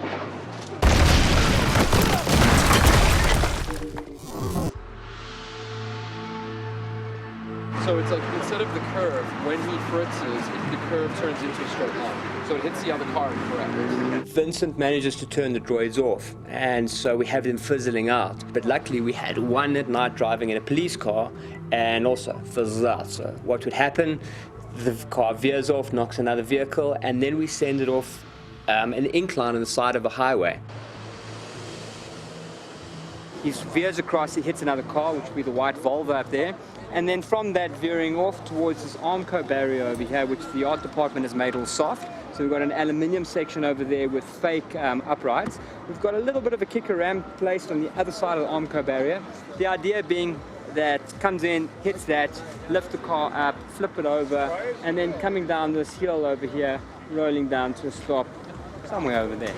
[SPEAKER 15] so it's like instead of the curve, when he fritzes, the curve turns into a straight line. So it hits the other car incorrectly.
[SPEAKER 1] Vincent manages to turn the droids off, and so we have them fizzling out. But luckily we had one at night driving in a police car and also fizzles out. So what would happen, the car veers off, knocks another vehicle, and then we send it off an incline on the side of a highway.
[SPEAKER 8] He veers across, he hits another car, which would be the white Volvo up there. And then from that, veering off towards this Armco barrier over here, which the art department has made all soft. So we've got an aluminium section over there with fake uprights. We've got a little bit of a kicker ramp placed on the other side of the Armco barrier. The idea being that comes in, hits that, lift the car up, flip it over, and then coming down this hill over here, rolling down to a stop somewhere over there.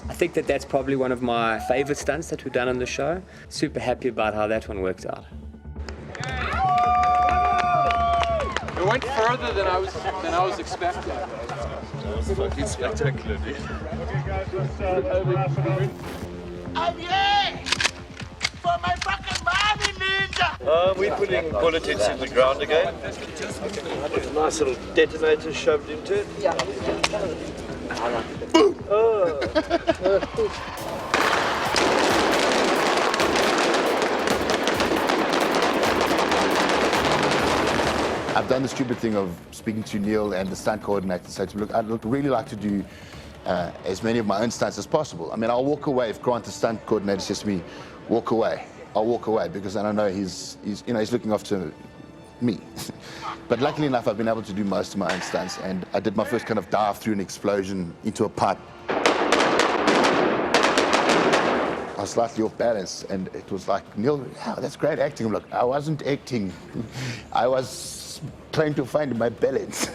[SPEAKER 1] I think that that's probably one of my favorite stunts that we've done on the show. Super happy about how that one worked out.
[SPEAKER 15] It went further than I was expecting.
[SPEAKER 3] That was fucking spectacular, dude.
[SPEAKER 26] I'm here for my fucking body, ninja!
[SPEAKER 3] We're putting bullet hits in the ground again. Nice little detonator shoved into it. Yeah. Boom!
[SPEAKER 27] I've done the stupid thing of speaking to Neil and the stunt coordinator and say to him, look, I'd really like to do as many of my own stunts as possible. I mean, I'll walk away if Grant, the stunt coordinator, says to me, walk away. I'll walk away because I don't know he's looking after me. But luckily enough, I've been able to do most of my own stunts, and I did my first kind of dive through an explosion into a pipe. I was slightly off balance, and it was like, Neil, wow, that's great acting. I'm like, I wasn't acting. I was trying to find my balance.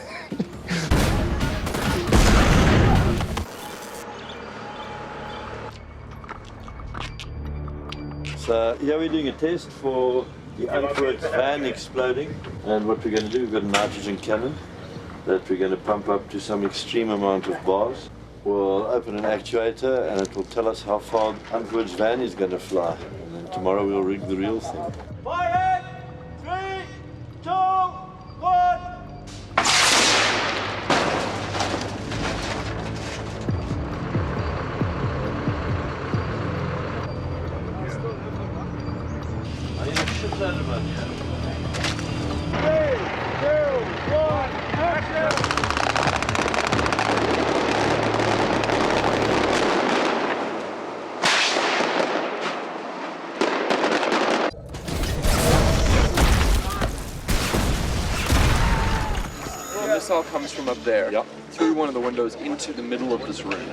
[SPEAKER 3] So here we're doing a test for the unforward van exploding, and what we're going to do, we've got a nitrogen cannon that we're going to pump up to some extreme amount of bars. We'll open an actuator and it will tell us how far the unforward van is going to fly, and then tomorrow we'll rig the real thing.
[SPEAKER 25] Fire in 3, 2, 1.
[SPEAKER 3] I need a shitload of money.
[SPEAKER 25] 3, 2, 1, action!
[SPEAKER 15] The missile comes from up there, through one of the windows into the middle of this room.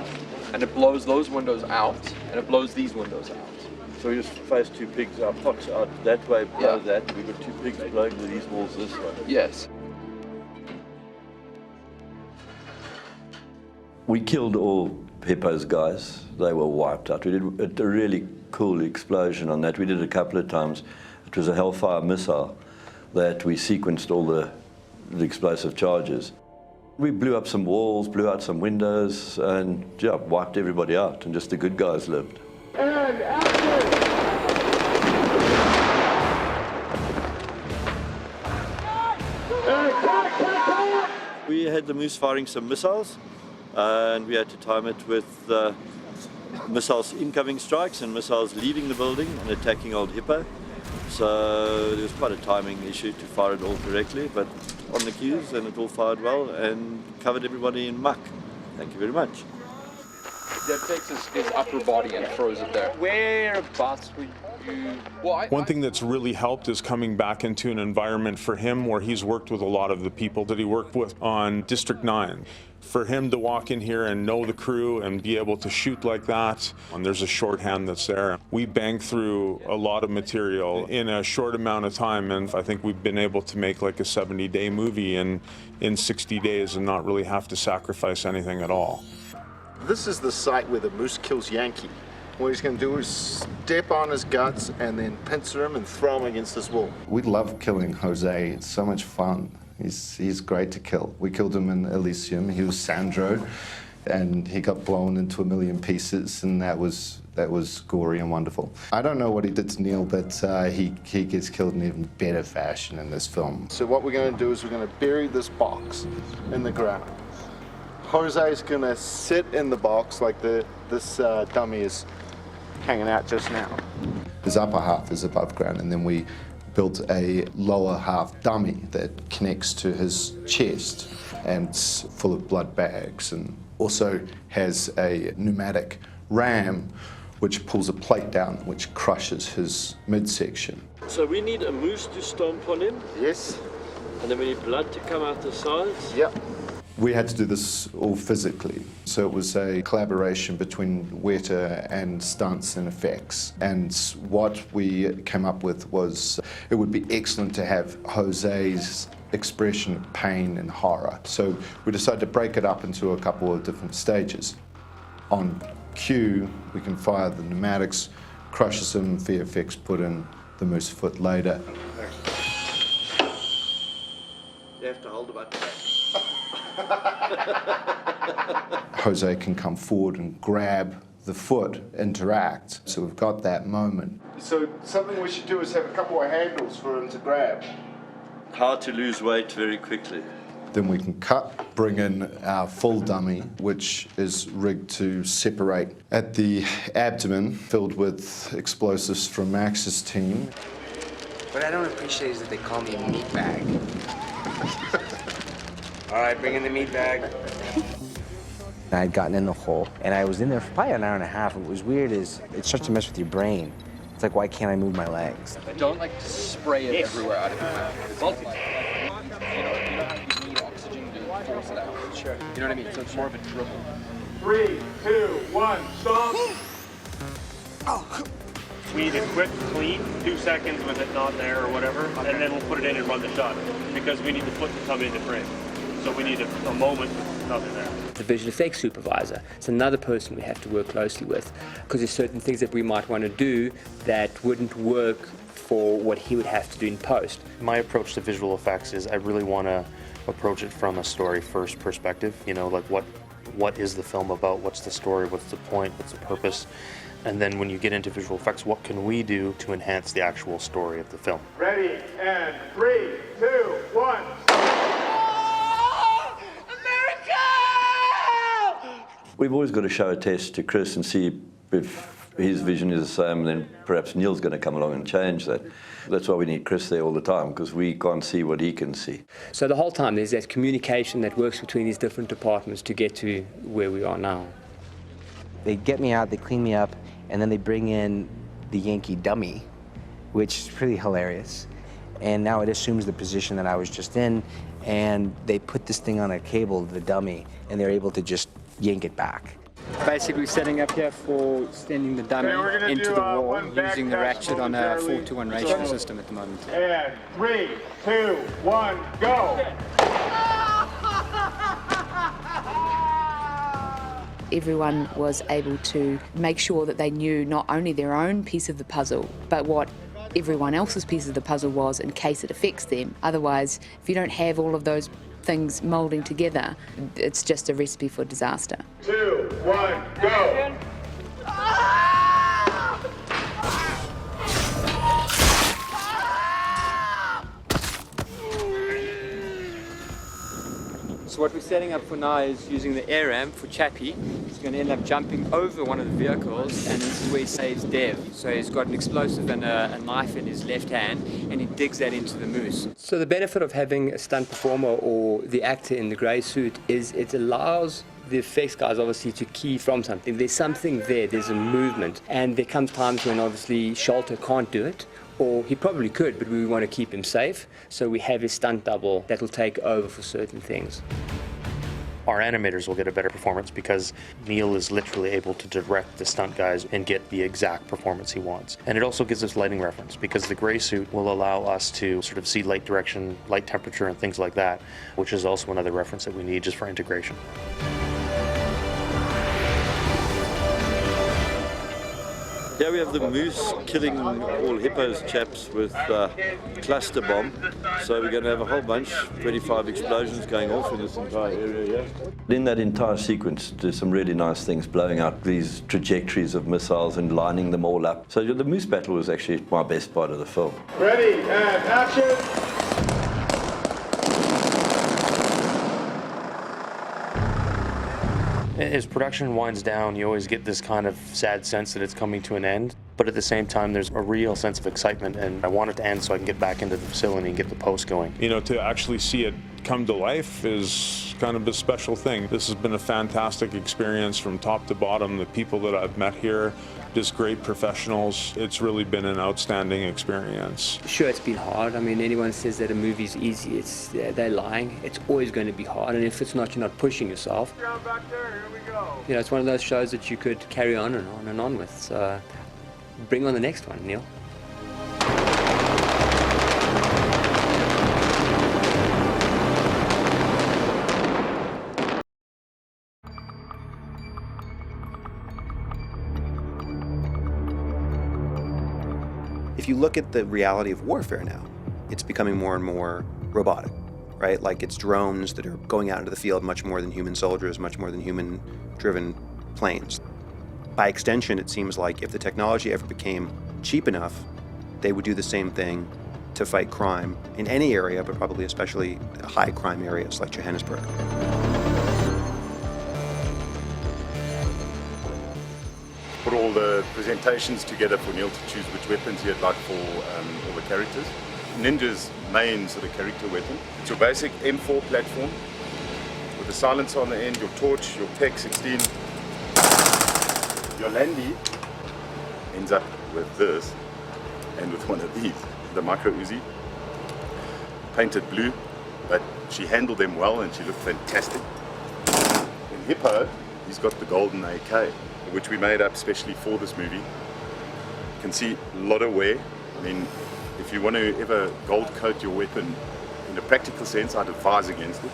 [SPEAKER 15] And it blows those windows out, and it blows these windows out.
[SPEAKER 3] So we just face two pigs, our pots out that way, blow that. We've got two pigs blowing these walls this way.
[SPEAKER 15] Yes.
[SPEAKER 3] We killed all Hippo's guys. They were wiped out. We did a really cool explosion on that. We did it a couple of times. It was a Hellfire missile that we sequenced all the explosive charges. We blew up some walls, blew out some windows, and wiped everybody out, and just the good guys lived.
[SPEAKER 25] And action!
[SPEAKER 3] We had the Moose firing some missiles, and we had to time it with missiles incoming strikes and missiles leaving the building and attacking old Hippo. So there was quite a timing issue to fire it all correctly, but on the cues, and it all fired well and covered everybody in muck. Thank you very much.
[SPEAKER 15] That takes his upper body and throws it there. Whereabouts were you? Well,
[SPEAKER 5] One thing that's really helped is coming back into an environment for him where he's worked with a lot of the people that he worked with on District 9. For him to walk in here and know the crew and be able to shoot like that, and there's a shorthand that's there. We banged through a lot of material in a short amount of time, and I think we've been able to make like a 70-day movie in 60 days and not really have to sacrifice anything at all.
[SPEAKER 27] This is the site where the moose kills Yankee. What he's going to do is step on his guts and then pincer him and throw him against this wall. We love killing Jose. It's so much fun. He's great to kill. We killed him in Elysium. He was Sandro, and he got blown into a million pieces, and that was gory and wonderful. I don't know what he did to Neil, but he gets killed in even better fashion in this film. So what we're going to do is we're going to bury this box in the ground. Jose's going to sit in the box like this dummy is hanging out just now. His upper half is above ground, and then we built a lower half dummy that connects to his chest, and it's full of blood bags, and also has a pneumatic ram which pulls a plate down which crushes his midsection.
[SPEAKER 3] So we need a moose to stomp on him.
[SPEAKER 27] Yes.
[SPEAKER 3] And then we need blood to come out the sides.
[SPEAKER 27] Yep. We had to do this all physically, so it was a collaboration between Weta and stunts and effects. And what we came up with was it would be excellent to have Jose's expression of pain and horror. So we decided to break it up into a couple of different stages. On cue, we can fire the pneumatics, crushes him, VFX put in the moose foot later.
[SPEAKER 3] You have to hold the button.
[SPEAKER 27] Jose can come forward and grab the foot, interact. So we've got that moment. So something we should do is have a couple of handles for him to grab.
[SPEAKER 3] How to lose weight very quickly.
[SPEAKER 27] Then we can cut, bring in our full dummy, which is rigged to separate at the abdomen, filled with explosives from Max's team.
[SPEAKER 11] What I don't appreciate is that they call me a meat bag. All right, bring in the meat bag. I had gotten in the hole, and I was in there for probably an hour and a half. And what was weird is it starts to mess with your brain. It's like, why can't I move my legs?
[SPEAKER 15] Don't like spray it everywhere out of your mouth. Multitask. You know how you need oxygen to force it out. Sure. You know what I mean? So it's more of a dribble.
[SPEAKER 25] 3, 2, 1, stop.
[SPEAKER 4] We need to quick clean, 2 seconds with it not there or whatever, and then we'll put it in and run the shot because we need the foot to come into frame. So we need a moment with nothing there.
[SPEAKER 1] The visual effects supervisor. It's another person we have to work closely with because there's certain things that we might want to do that wouldn't work for what he would have to do in post.
[SPEAKER 6] My approach to visual effects is I really want to approach it from a story first perspective. You know, like what is the film about? What's the story? What's the point? What's the purpose? And then when you get into visual effects, what can we do to enhance the actual story of the film?
[SPEAKER 25] Ready, and 3, 2, 1.
[SPEAKER 3] We've always got to show a test to Chris and see if his vision is the same, and then perhaps Neil's going to come along and change that. That's why we need Chris there all the time, because we can't see what he can see.
[SPEAKER 1] So the whole time there's that communication that works between these different departments to get to where we are now.
[SPEAKER 11] They get me out, they clean me up, and then they bring in the Yankee dummy, which is pretty hilarious. And now it assumes the position that I was just in, and they put this thing on a cable, the dummy, and they're able to just yank it back.
[SPEAKER 8] Basically, we're setting up here for extending the dummy into the wall using the ratchet on a 4-to-1 ratio system at the moment.
[SPEAKER 25] And 3, 2, 1, go!
[SPEAKER 12] Everyone was able to make sure that they knew not only their own piece of the puzzle, but what everyone else's piece of the puzzle was in case it affects them. Otherwise, if you don't have all of those things moulding together, it's just a recipe for disaster.
[SPEAKER 25] 2, 1, go!
[SPEAKER 8] So what we're setting up for now is using the air ramp for Chappi. He's going to end up jumping over one of the vehicles, and this is where he saves Dev. So he's got an explosive and a knife in his left hand, and he digs that into the moose.
[SPEAKER 1] So the benefit of having a stunt performer or the actor in the grey suit is it allows the effects guys obviously to key from something. There's something there, there's a movement, and there comes times when obviously Sholto can't do it, or he probably could, but we want to keep him safe, so we have his stunt double that will take over for certain things.
[SPEAKER 6] Our animators will get a better performance because Neil is literally able to direct the stunt guys and get the exact performance he wants. And it also gives us lighting reference because the gray suit will allow us to sort of see light direction, light temperature, and things like that, which is also another reference that we need just for integration.
[SPEAKER 3] Here we have the moose killing all hippos chaps with cluster bomb. So we're going to have a whole bunch, 25 explosions going off in this entire area here. In that entire sequence, there's some really nice things blowing out these trajectories of missiles and lining them all up. So the moose battle was actually my best part of the film.
[SPEAKER 25] Ready, and action!
[SPEAKER 6] As production winds down, you always get this kind of sad sense that it's coming to an end. But at the same time, there's a real sense of excitement, and I want it to end so I can get back into the facility and get the post going.
[SPEAKER 5] You know, to actually see it come to life is kind of a special thing. This has been a fantastic experience from top to bottom. The people that I've met here Just great professionals. It's really been an outstanding experience.
[SPEAKER 1] Sure, it's been hard. I mean, anyone says that a movie's easy, they're lying. It's always going to be hard, and if it's not, you're not pushing yourself.
[SPEAKER 25] Back there, here we go.
[SPEAKER 1] You know, it's one of those shows that you could carry on and on and on with. So bring on the next one, Neil.
[SPEAKER 2] If you look at the reality of warfare now, it's becoming more and more robotic, right? Like it's drones that are going out into the field much more than human soldiers, much more than human-driven planes. By extension, it seems like if the technology ever became cheap enough, they would do the same thing to fight crime in any area, but probably especially high crime areas like Johannesburg.
[SPEAKER 14] Put all the presentations together for Neil to choose which weapons he'd like for all the characters. Ninja's main sort of character weapon. It's your basic M4 platform with a silencer on the end, your torch, your Tech 16. Your Landy ends up with this and with one of these, the micro Uzi. Painted blue, but she handled them well and she looked fantastic. In Hippo, he's got the golden AK, which we made up specially for this movie. You can see a lot of wear. I mean, if you want to ever gold coat your weapon in a practical sense, I'd advise against it.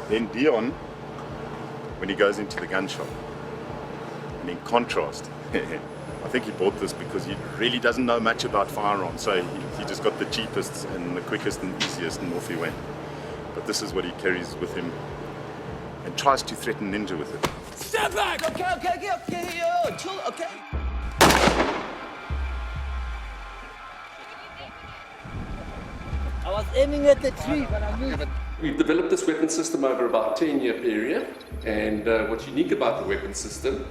[SPEAKER 14] Then Dion, when he goes into the gun shop. And in contrast, I think he bought this because he really doesn't know much about firearms, so he just got the cheapest and the quickest and easiest and off he went. But this is what he carries with him and tries to threaten Ninja with it.
[SPEAKER 25] Step back! Okay, yo, chill, okay.
[SPEAKER 16] I was aiming at the tree, but I moved.
[SPEAKER 18] We've developed this weapon system over about a 10-year period, and what's unique about the weapon system,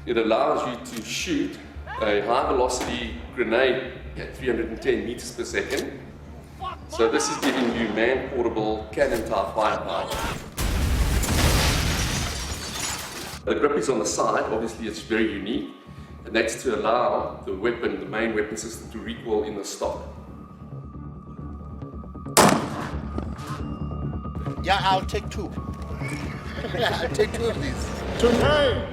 [SPEAKER 18] it allows you to shoot a high-velocity grenade at 310 meters per second. So this is giving you man-portable, cannon-type firepower. The grip is on the side, obviously it's very unique, and that's to allow the weapon, the main weapon system, to recoil in the stock.
[SPEAKER 26] Yeah, I'll take two. I'll take two of these.
[SPEAKER 19] Today,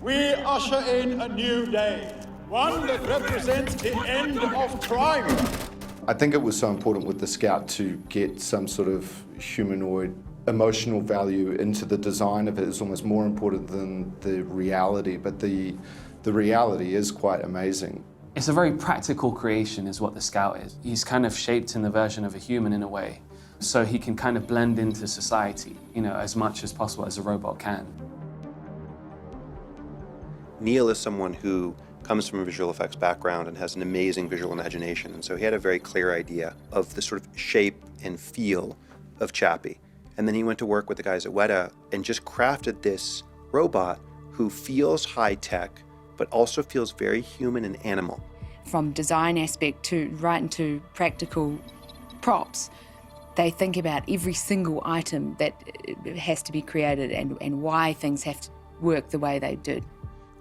[SPEAKER 19] we usher in a new day, one that represents the end of crime.
[SPEAKER 27] I think it was so important with the Scout to get some sort of humanoid emotional value into the design of it. It's almost more important than the reality, but the reality is quite amazing.
[SPEAKER 20] It's a very practical creation is what the Scout is. He's kind of shaped in the version of a human in a way, so he can kind of blend into society, you know, as much as possible as a robot can.
[SPEAKER 2] Neil is someone who comes from a visual effects background and has an amazing visual imagination, and so he had a very clear idea of the sort of shape and feel of Chappy. And then he went to work with the guys at Weta and just crafted this robot who feels high-tech, but also feels very human and animal.
[SPEAKER 12] From design aspect to right into practical props, they think about every single item that has to be created and why things have to work the way they did.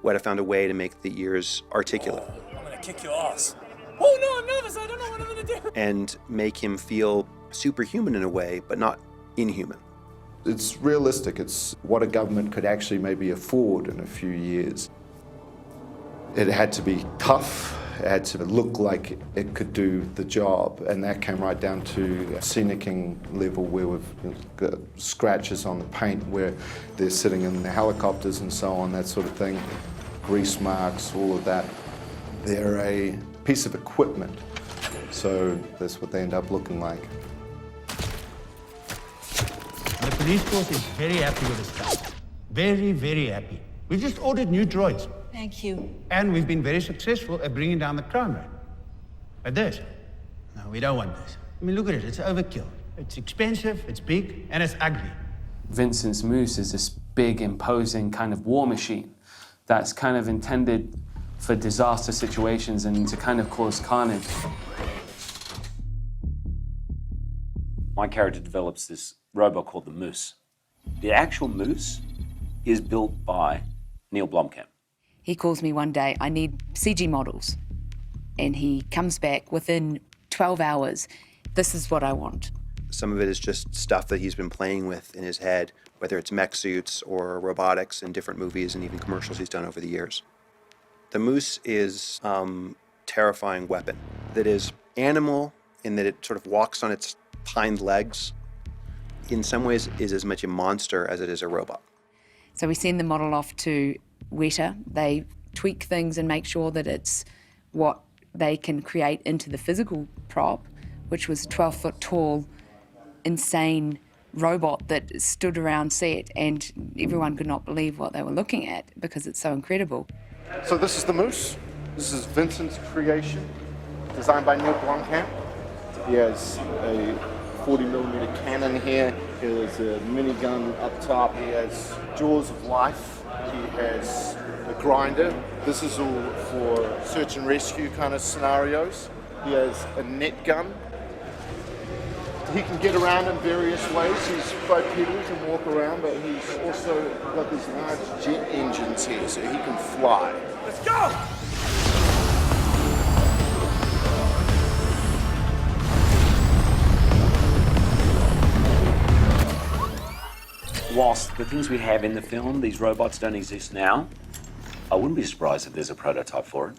[SPEAKER 2] Weta found a way to make the ears articulate.
[SPEAKER 19] I'm gonna kick your ass. Oh no, I'm nervous, I don't know what I'm gonna do.
[SPEAKER 2] And make him feel superhuman in a way, but not inhuman.
[SPEAKER 27] It's realistic. It's what a government could actually maybe afford in a few years. It had to be tough. It had to look like it could do the job, and that came right down to scenicking level where we've got scratches on the paint where they're sitting in the helicopters and so on, that sort of thing, grease marks, all of that. They're a piece of equipment, so that's what they end up looking like.
[SPEAKER 13] The police force is very happy with the stuff. Very, very happy. We've just ordered new droids.
[SPEAKER 24] Thank you.
[SPEAKER 13] And we've been very successful at bringing down the crime rate. But this, no, we don't want this. I mean, look at it, it's overkill. It's expensive, it's big, and it's ugly.
[SPEAKER 20] Vincent's Moose is this big, imposing kind of war machine that's kind of intended for disaster situations and to kind of cause carnage.
[SPEAKER 21] My character develops this robot called the Moose. The actual Moose is built by Neil Blomkamp.
[SPEAKER 12] He calls me one day, I need CG models. And he comes back within 12 hours, this is what I want.
[SPEAKER 2] Some of it is just stuff that he's been playing with in his head, whether it's mech suits or robotics in different movies and even commercials he's done over the years. The moose is terrifying weapon that is animal in that it sort of walks on its hind legs. In some ways is as much a monster as it is a robot.
[SPEAKER 12] So we send the model off to Weta. They tweak things and make sure that it's what they can create into the physical prop, which was a 12-foot tall, insane robot that stood around set, and everyone could not believe what they were looking at because it's so incredible.
[SPEAKER 7] So this is the moose. This is Vincent's creation, designed by Neil Blomkamp. He has a 40mm cannon here. He has a minigun up top. He has jaws of life. He has a grinder. This is all for search and rescue kind of scenarios. He has a net gun. He can get around in various ways. He's bipedal, he can walk around, but he's also got these large jet engines here, so he can fly.
[SPEAKER 25] Let's go!
[SPEAKER 21] Whilst the things we have in the film, these robots don't exist now, I wouldn't be surprised if there's a prototype for it.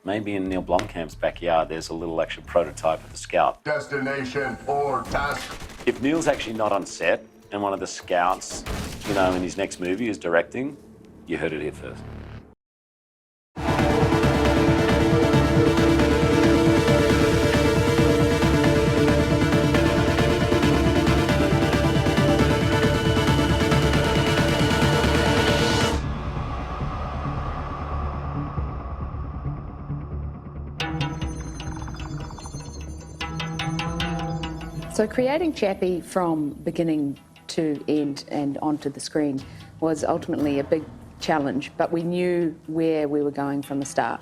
[SPEAKER 21] Maybe in Neil Blomkamp's backyard, there's a little actual prototype of the Scout.
[SPEAKER 27] Destination or task.
[SPEAKER 21] If Neil's actually not on set and one of the Scouts, you know, in his next movie is directing, you heard it here first.
[SPEAKER 12] So creating Chappi from beginning to end and onto the screen was ultimately a big challenge, but we knew where we were going from the start.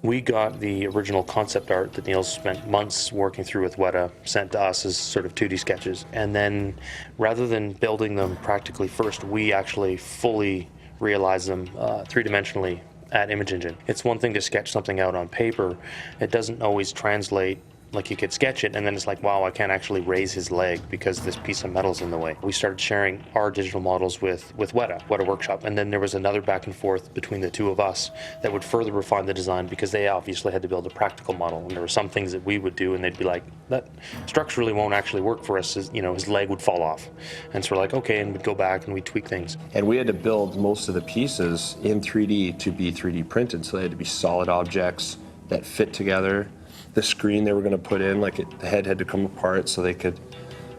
[SPEAKER 6] We got the original concept art that Neil spent months working through with Weta, sent to us as sort of 2D sketches. And then rather than building them practically first, we actually fully realized them three-dimensionally at Image Engine. It's one thing to sketch something out on paper. It doesn't always translate. Like you could sketch it and then it's like, wow, I can't actually raise his leg because this piece of metal's in the way. We started sharing our digital models with Weta Workshop, and then there was another back and forth between the two of us that would further refine the design because they obviously had to build a practical model, and there were some things that we would do and they'd be like, that structurally won't actually work for us, you know, his leg would fall off. And so we're like, okay, and we'd go back and we'd tweak things.
[SPEAKER 9] And we had to build most of the pieces in 3D to be 3D printed, so they had to be solid objects that fit together. The screen they were going to put in, like the head had to come apart so they could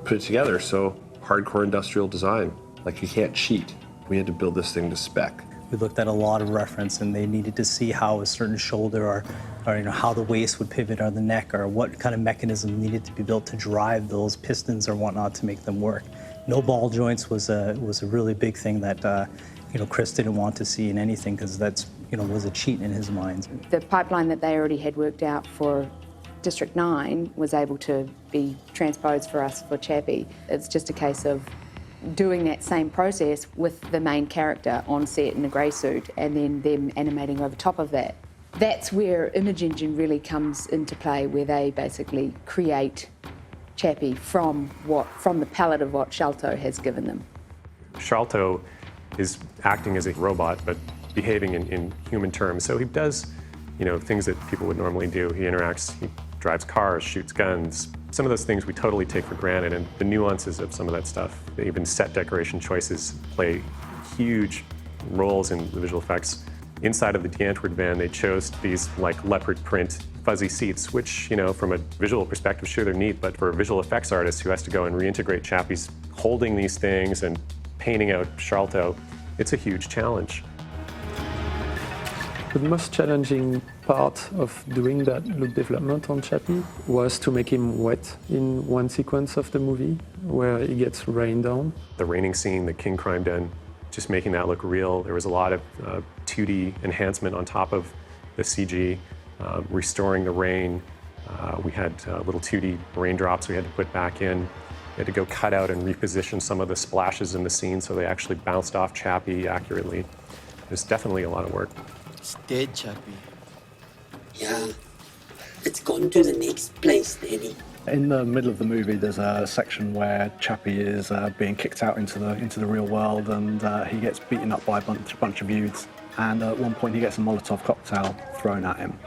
[SPEAKER 9] put it together. So hardcore industrial design, like you can't cheat. We had to build this thing to spec.
[SPEAKER 10] We looked at a lot of reference, and they needed to see how a certain shoulder or you know, how the waist would pivot or the neck, or what kind of mechanism needed to be built to drive those pistons or whatnot to make them work. No ball joints was a really big thing that you know, Chris didn't want to see in anything because that's, you know, was a cheat in his mind.
[SPEAKER 12] The pipeline that they already had worked out for District 9 was able to be transposed for us for Chappi. It's just a case of doing that same process with the main character on set in a grey suit and then them animating over top of that. That's where Image Engine really comes into play, where they basically create Chappi from the palette of what Sholto has given them.
[SPEAKER 15] Sholto is acting as a robot, but behaving in human terms. So he does, you know, things that people would normally do. He interacts, he drives cars, shoots guns. Some of those things we totally take for granted, and the nuances of some of that stuff, even set decoration choices play huge roles in the visual effects. Inside of the de-Antwoord van, they chose these like leopard print fuzzy seats, which, you know, from a visual perspective, sure, they're neat, but for a visual effects artist who has to go and reintegrate Chappi's holding these things and painting out Sholto, it's a huge challenge.
[SPEAKER 17] The most challenging part of doing that look development on Chappi was to make him wet in one sequence of the movie where he gets rained on.
[SPEAKER 15] The raining scene, the King Crime Den, just making that look real. There was a lot of 2D enhancement on top of the CG, restoring the rain. We had little 2D raindrops we had to put back in. We had to go cut out and reposition some of the splashes in the scene so they actually bounced off Chappi accurately. There's definitely a lot of work.
[SPEAKER 3] It's dead, Chappi.
[SPEAKER 4] Yeah. It's gone to the next place, Daddy.
[SPEAKER 5] In the middle of the movie, there's a section where Chappi is being kicked out into the real world, and he gets beaten up by a bunch of youths. And at one point, he gets a Molotov cocktail thrown at him.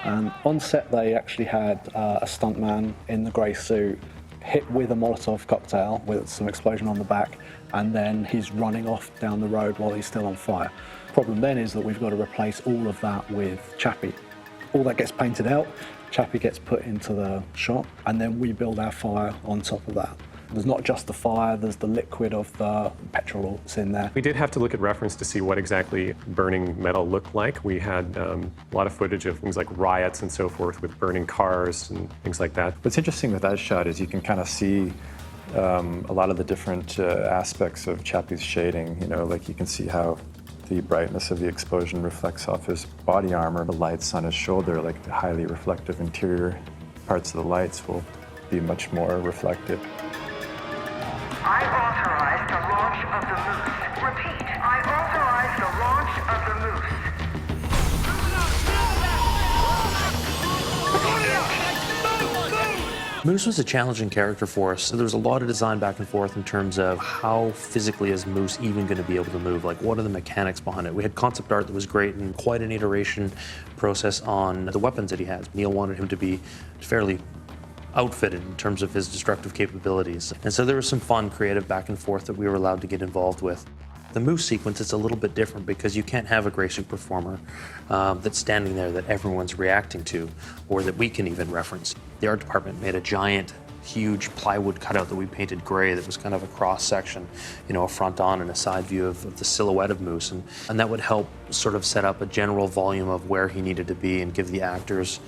[SPEAKER 5] And on set, they actually had a stuntman in the grey suit hit with a Molotov cocktail with some explosion on the back, and then he's running off down the road while he's still on fire. Problem then is that we've got to replace all of that with Chappi. All that gets painted out, Chappi gets put into the shot, and then we build our fire on top of that. There's not just the fire, there's the liquid of the petrol that's in there.
[SPEAKER 15] We did have to look at reference to see what exactly burning metal looked like. We had a lot of footage of things like riots and so forth with burning cars and things like that.
[SPEAKER 8] What's interesting with that shot is you can kind of see a lot of the different aspects of Chappi's shading. You know, like you can see how the brightness of the explosion reflects off his body armor. The lights on his shoulder, like the highly reflective interior parts of the lights, will be much more reflected.
[SPEAKER 25] I authorize the launch of the Moose. Repeat, I authorize the launch of the Moose.
[SPEAKER 6] Moose was a challenging character for us. So there was a lot of design back and forth in terms of how physically is Moose even going to be able to move? Like, what are the mechanics behind it? We had concept art that was great and quite an iteration process on the weapons that he has. Neil wanted him to be fairly outfitted in terms of his destructive capabilities. And so there was some fun, creative back and forth that we were allowed to get involved with. The Moose sequence is a little bit different because you can't have a gray suit performer that's standing there that everyone's reacting to or that we can even reference. The art department made a giant, huge plywood cutout that we painted gray that was kind of a cross section, you know, a front on and a side view of the silhouette of Moose. And that would help sort of set up a general volume of where he needed to be and give the actors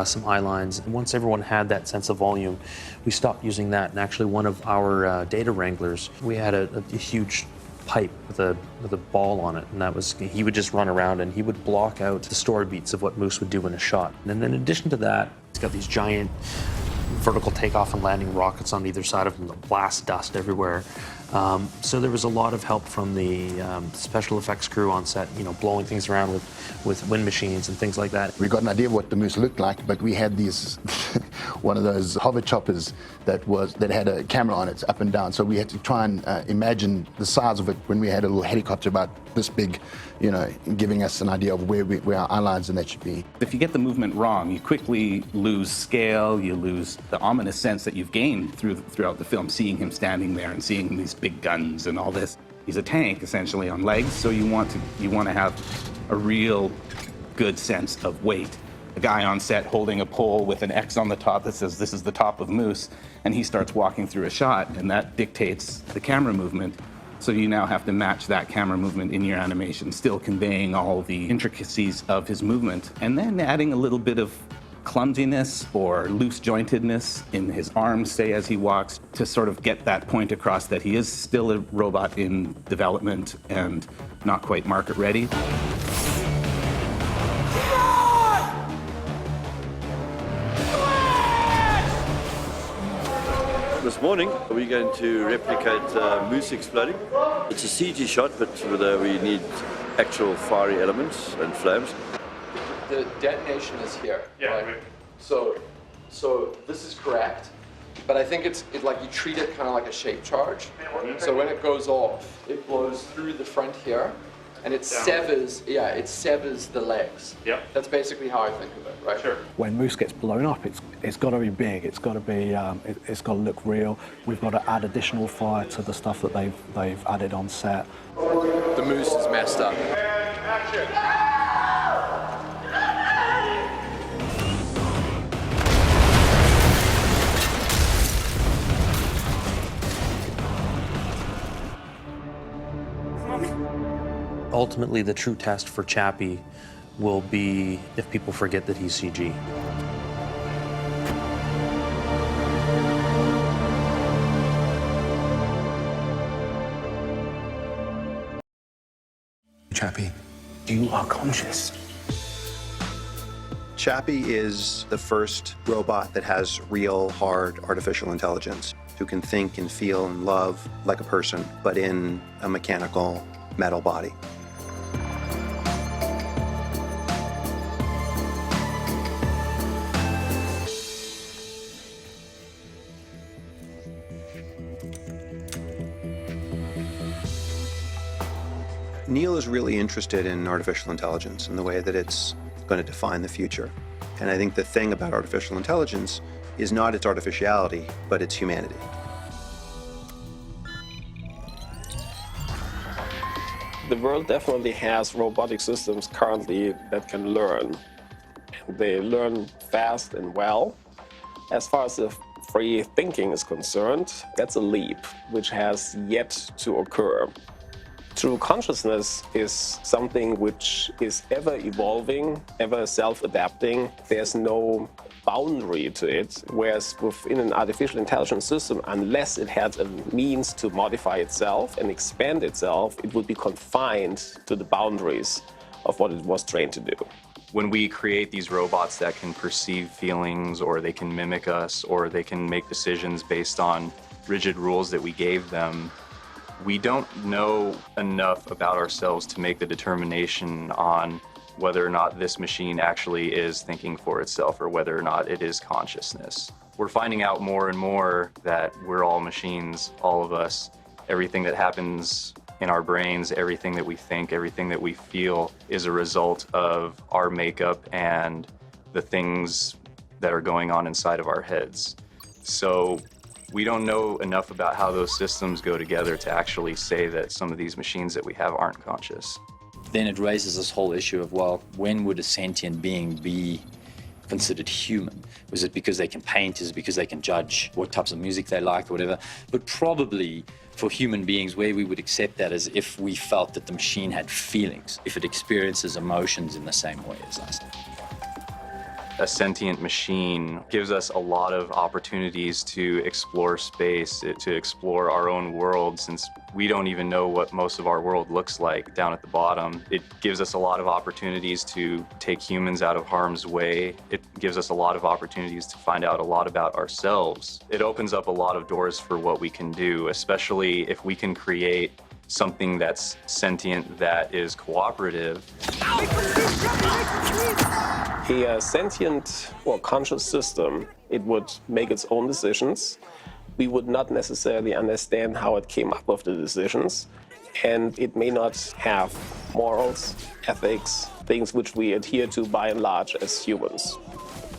[SPEAKER 6] some eye lines. And once everyone had that sense of volume, we stopped using that. And actually one of our data wranglers, we had a huge pipe with a ball on it, and that was, he would just run around and he would block out the story beats of what Moose would do in a shot. And then in addition to that, he's got these giant vertical takeoff and landing rockets on either side of him that blast dust everywhere. So there was a lot of help from the special effects crew on set, you know, blowing things around with wind machines and things like that.
[SPEAKER 27] We got an idea of what the Moose looked like, but we had these one of those hover choppers that had a camera on it, up and down. So we had to try and imagine the size of it when we had a little helicopter about this big, you know, giving us an idea of where our lines and that should be.
[SPEAKER 11] If you get the movement wrong, you quickly lose scale, you lose the ominous sense that you've gained throughout the film, seeing him standing there and seeing these big guns and all this. He's a tank essentially on legs, so you want to have a real good sense of weight. A guy on set holding a pole with an X on the top that says this is the top of Moose, and he starts walking through a shot, and that dictates the camera movement. So you now have to match that camera movement in your animation, still conveying all the intricacies of his movement, and then adding a little bit of clumsiness or loose jointedness in his arms, say, as he walks, to sort of get that point across that he is still a robot in development and not quite market ready.
[SPEAKER 22] This morning we're going to replicate Moose exploding. It's a CG shot, but we need actual fiery elements and flames.
[SPEAKER 18] The detonation is here. Yeah. Right? So this is correct, but I think it's like you treat it kind of like a shape charge. So when it goes off, it blows through the front here, and it severs the legs. Yeah. That's basically how I think of it, right? Sure.
[SPEAKER 5] When Moose gets blown up, it's got to be big. It's got to be. It's got to look real. We've got to add additional fire to the stuff that they've added on set.
[SPEAKER 18] The Moose is messed up.
[SPEAKER 6] Ultimately, the true test for Chappi will be if people forget that he's CG.
[SPEAKER 27] Chappi, you are conscious.
[SPEAKER 2] Chappi is the first robot that has real, hard artificial intelligence, who can think and feel and love like a person, but in a mechanical metal body. Neil is really interested in artificial intelligence and the way that it's going to define the future. And I think the thing about artificial intelligence is not its artificiality, but its humanity.
[SPEAKER 1] The world definitely has robotic systems currently that can learn. They learn fast and well. As far as the free thinking is concerned, that's a leap which has yet to occur. True consciousness is something which is ever evolving, ever self-adapting. There's no boundary to it, whereas within an artificial intelligence system, unless it had a means to modify itself and expand itself, it would be confined to the boundaries of what it was trained to do.
[SPEAKER 8] When we create these robots that can perceive feelings, or they can mimic us, or they can make decisions based on rigid rules that we gave them, we don't know enough about ourselves to make the determination on whether or not this machine actually is thinking for itself or whether or not it is consciousness. We're finding out more and more that we're all machines, all of us. Everything that happens in our brains, everything that we think, everything that we feel is a result of our makeup and the things that are going on inside of our heads. So we don't know enough about how those systems go together to actually say that some of these machines that we have aren't conscious.
[SPEAKER 21] Then it raises this whole issue of, well, when would a sentient being be considered human? Was it because they can paint? Is it because they can judge what types of music they like or whatever? But probably for human beings, where we would accept that is if we felt that the machine had feelings, if it experiences emotions in the same way as us.
[SPEAKER 8] A sentient machine gives us a lot of opportunities to explore space, to explore our own world, since we don't even know what most of our world looks like down at the bottom. It gives us a lot of opportunities to take humans out of harm's way. It gives us a lot of opportunities to find out a lot about ourselves. It opens up a lot of doors for what we can do, especially if we can create something that's sentient, that is cooperative.
[SPEAKER 1] A sentient or conscious system, it would make its own decisions. We would not necessarily understand how it came up with the decisions, and it may not have morals, ethics, things which we adhere to by and large as humans.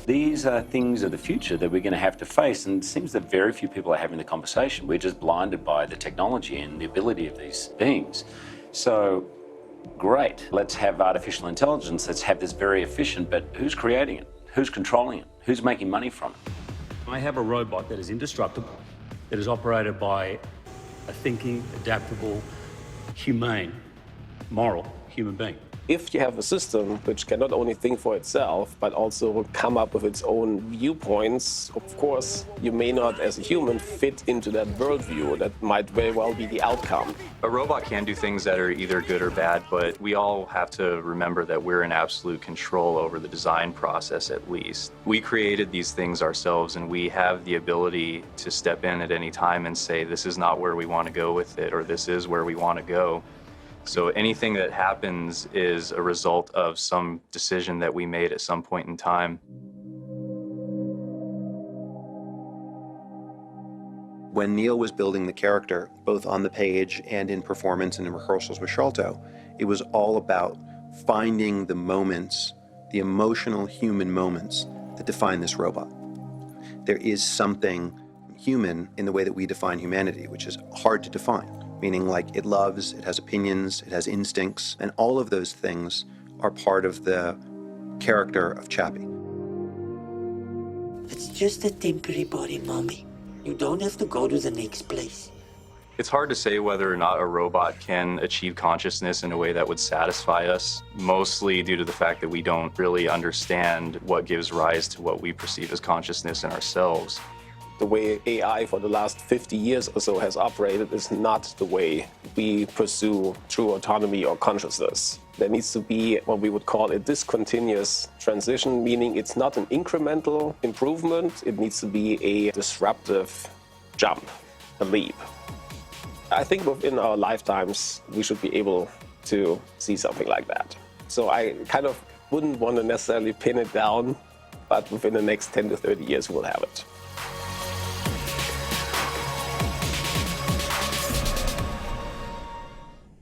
[SPEAKER 21] These are things of the future that we're going to have to face, and it seems that very few people are having the conversation. We're just blinded by the technology and the ability of these beings. So, great, let's have artificial intelligence, let's have this very efficient, but who's creating it? Who's controlling it? Who's making money from it?
[SPEAKER 3] I have a robot that is indestructible, that is operated by a thinking, adaptable, humane, moral human being.
[SPEAKER 1] If you have a system which can not only think for itself, but also come up with its own viewpoints, of course, you may not, as a human, fit into that worldview. That might very well be the outcome.
[SPEAKER 8] A robot can do things that are either good or bad, but we all have to remember that we're in absolute control over the design process, at least. We created these things ourselves, and we have the ability to step in at any time and say, this is not where we want to go with it, or this is where we want to go. So anything that happens is a result of some decision that we made at some point in time.
[SPEAKER 2] When Neil was building the character, both on the page and in performance and in rehearsals with Sholto, it was all about finding the moments, the emotional human moments that define this robot. There is something human in the way that we define humanity, which is hard to define. Meaning, like, it loves, it has opinions, it has instincts, and all of those things are part of the character of Chappi.
[SPEAKER 4] It's just a temporary body, Mommy. You don't have to go to the next place.
[SPEAKER 8] It's hard to say whether or not a robot can achieve consciousness in a way that would satisfy us, mostly due to the fact that we don't really understand what gives rise to what we perceive as consciousness in ourselves.
[SPEAKER 1] The way AI for the last 50 years or so has operated is not the way we pursue true autonomy or consciousness. There needs to be what we would call a discontinuous transition, meaning it's not an incremental improvement, it needs to be a disruptive jump, a leap. I think within our lifetimes, we should be able to see something like that. So I kind of wouldn't want to necessarily pin it down, but within the next 10 to 30 years, we'll have it.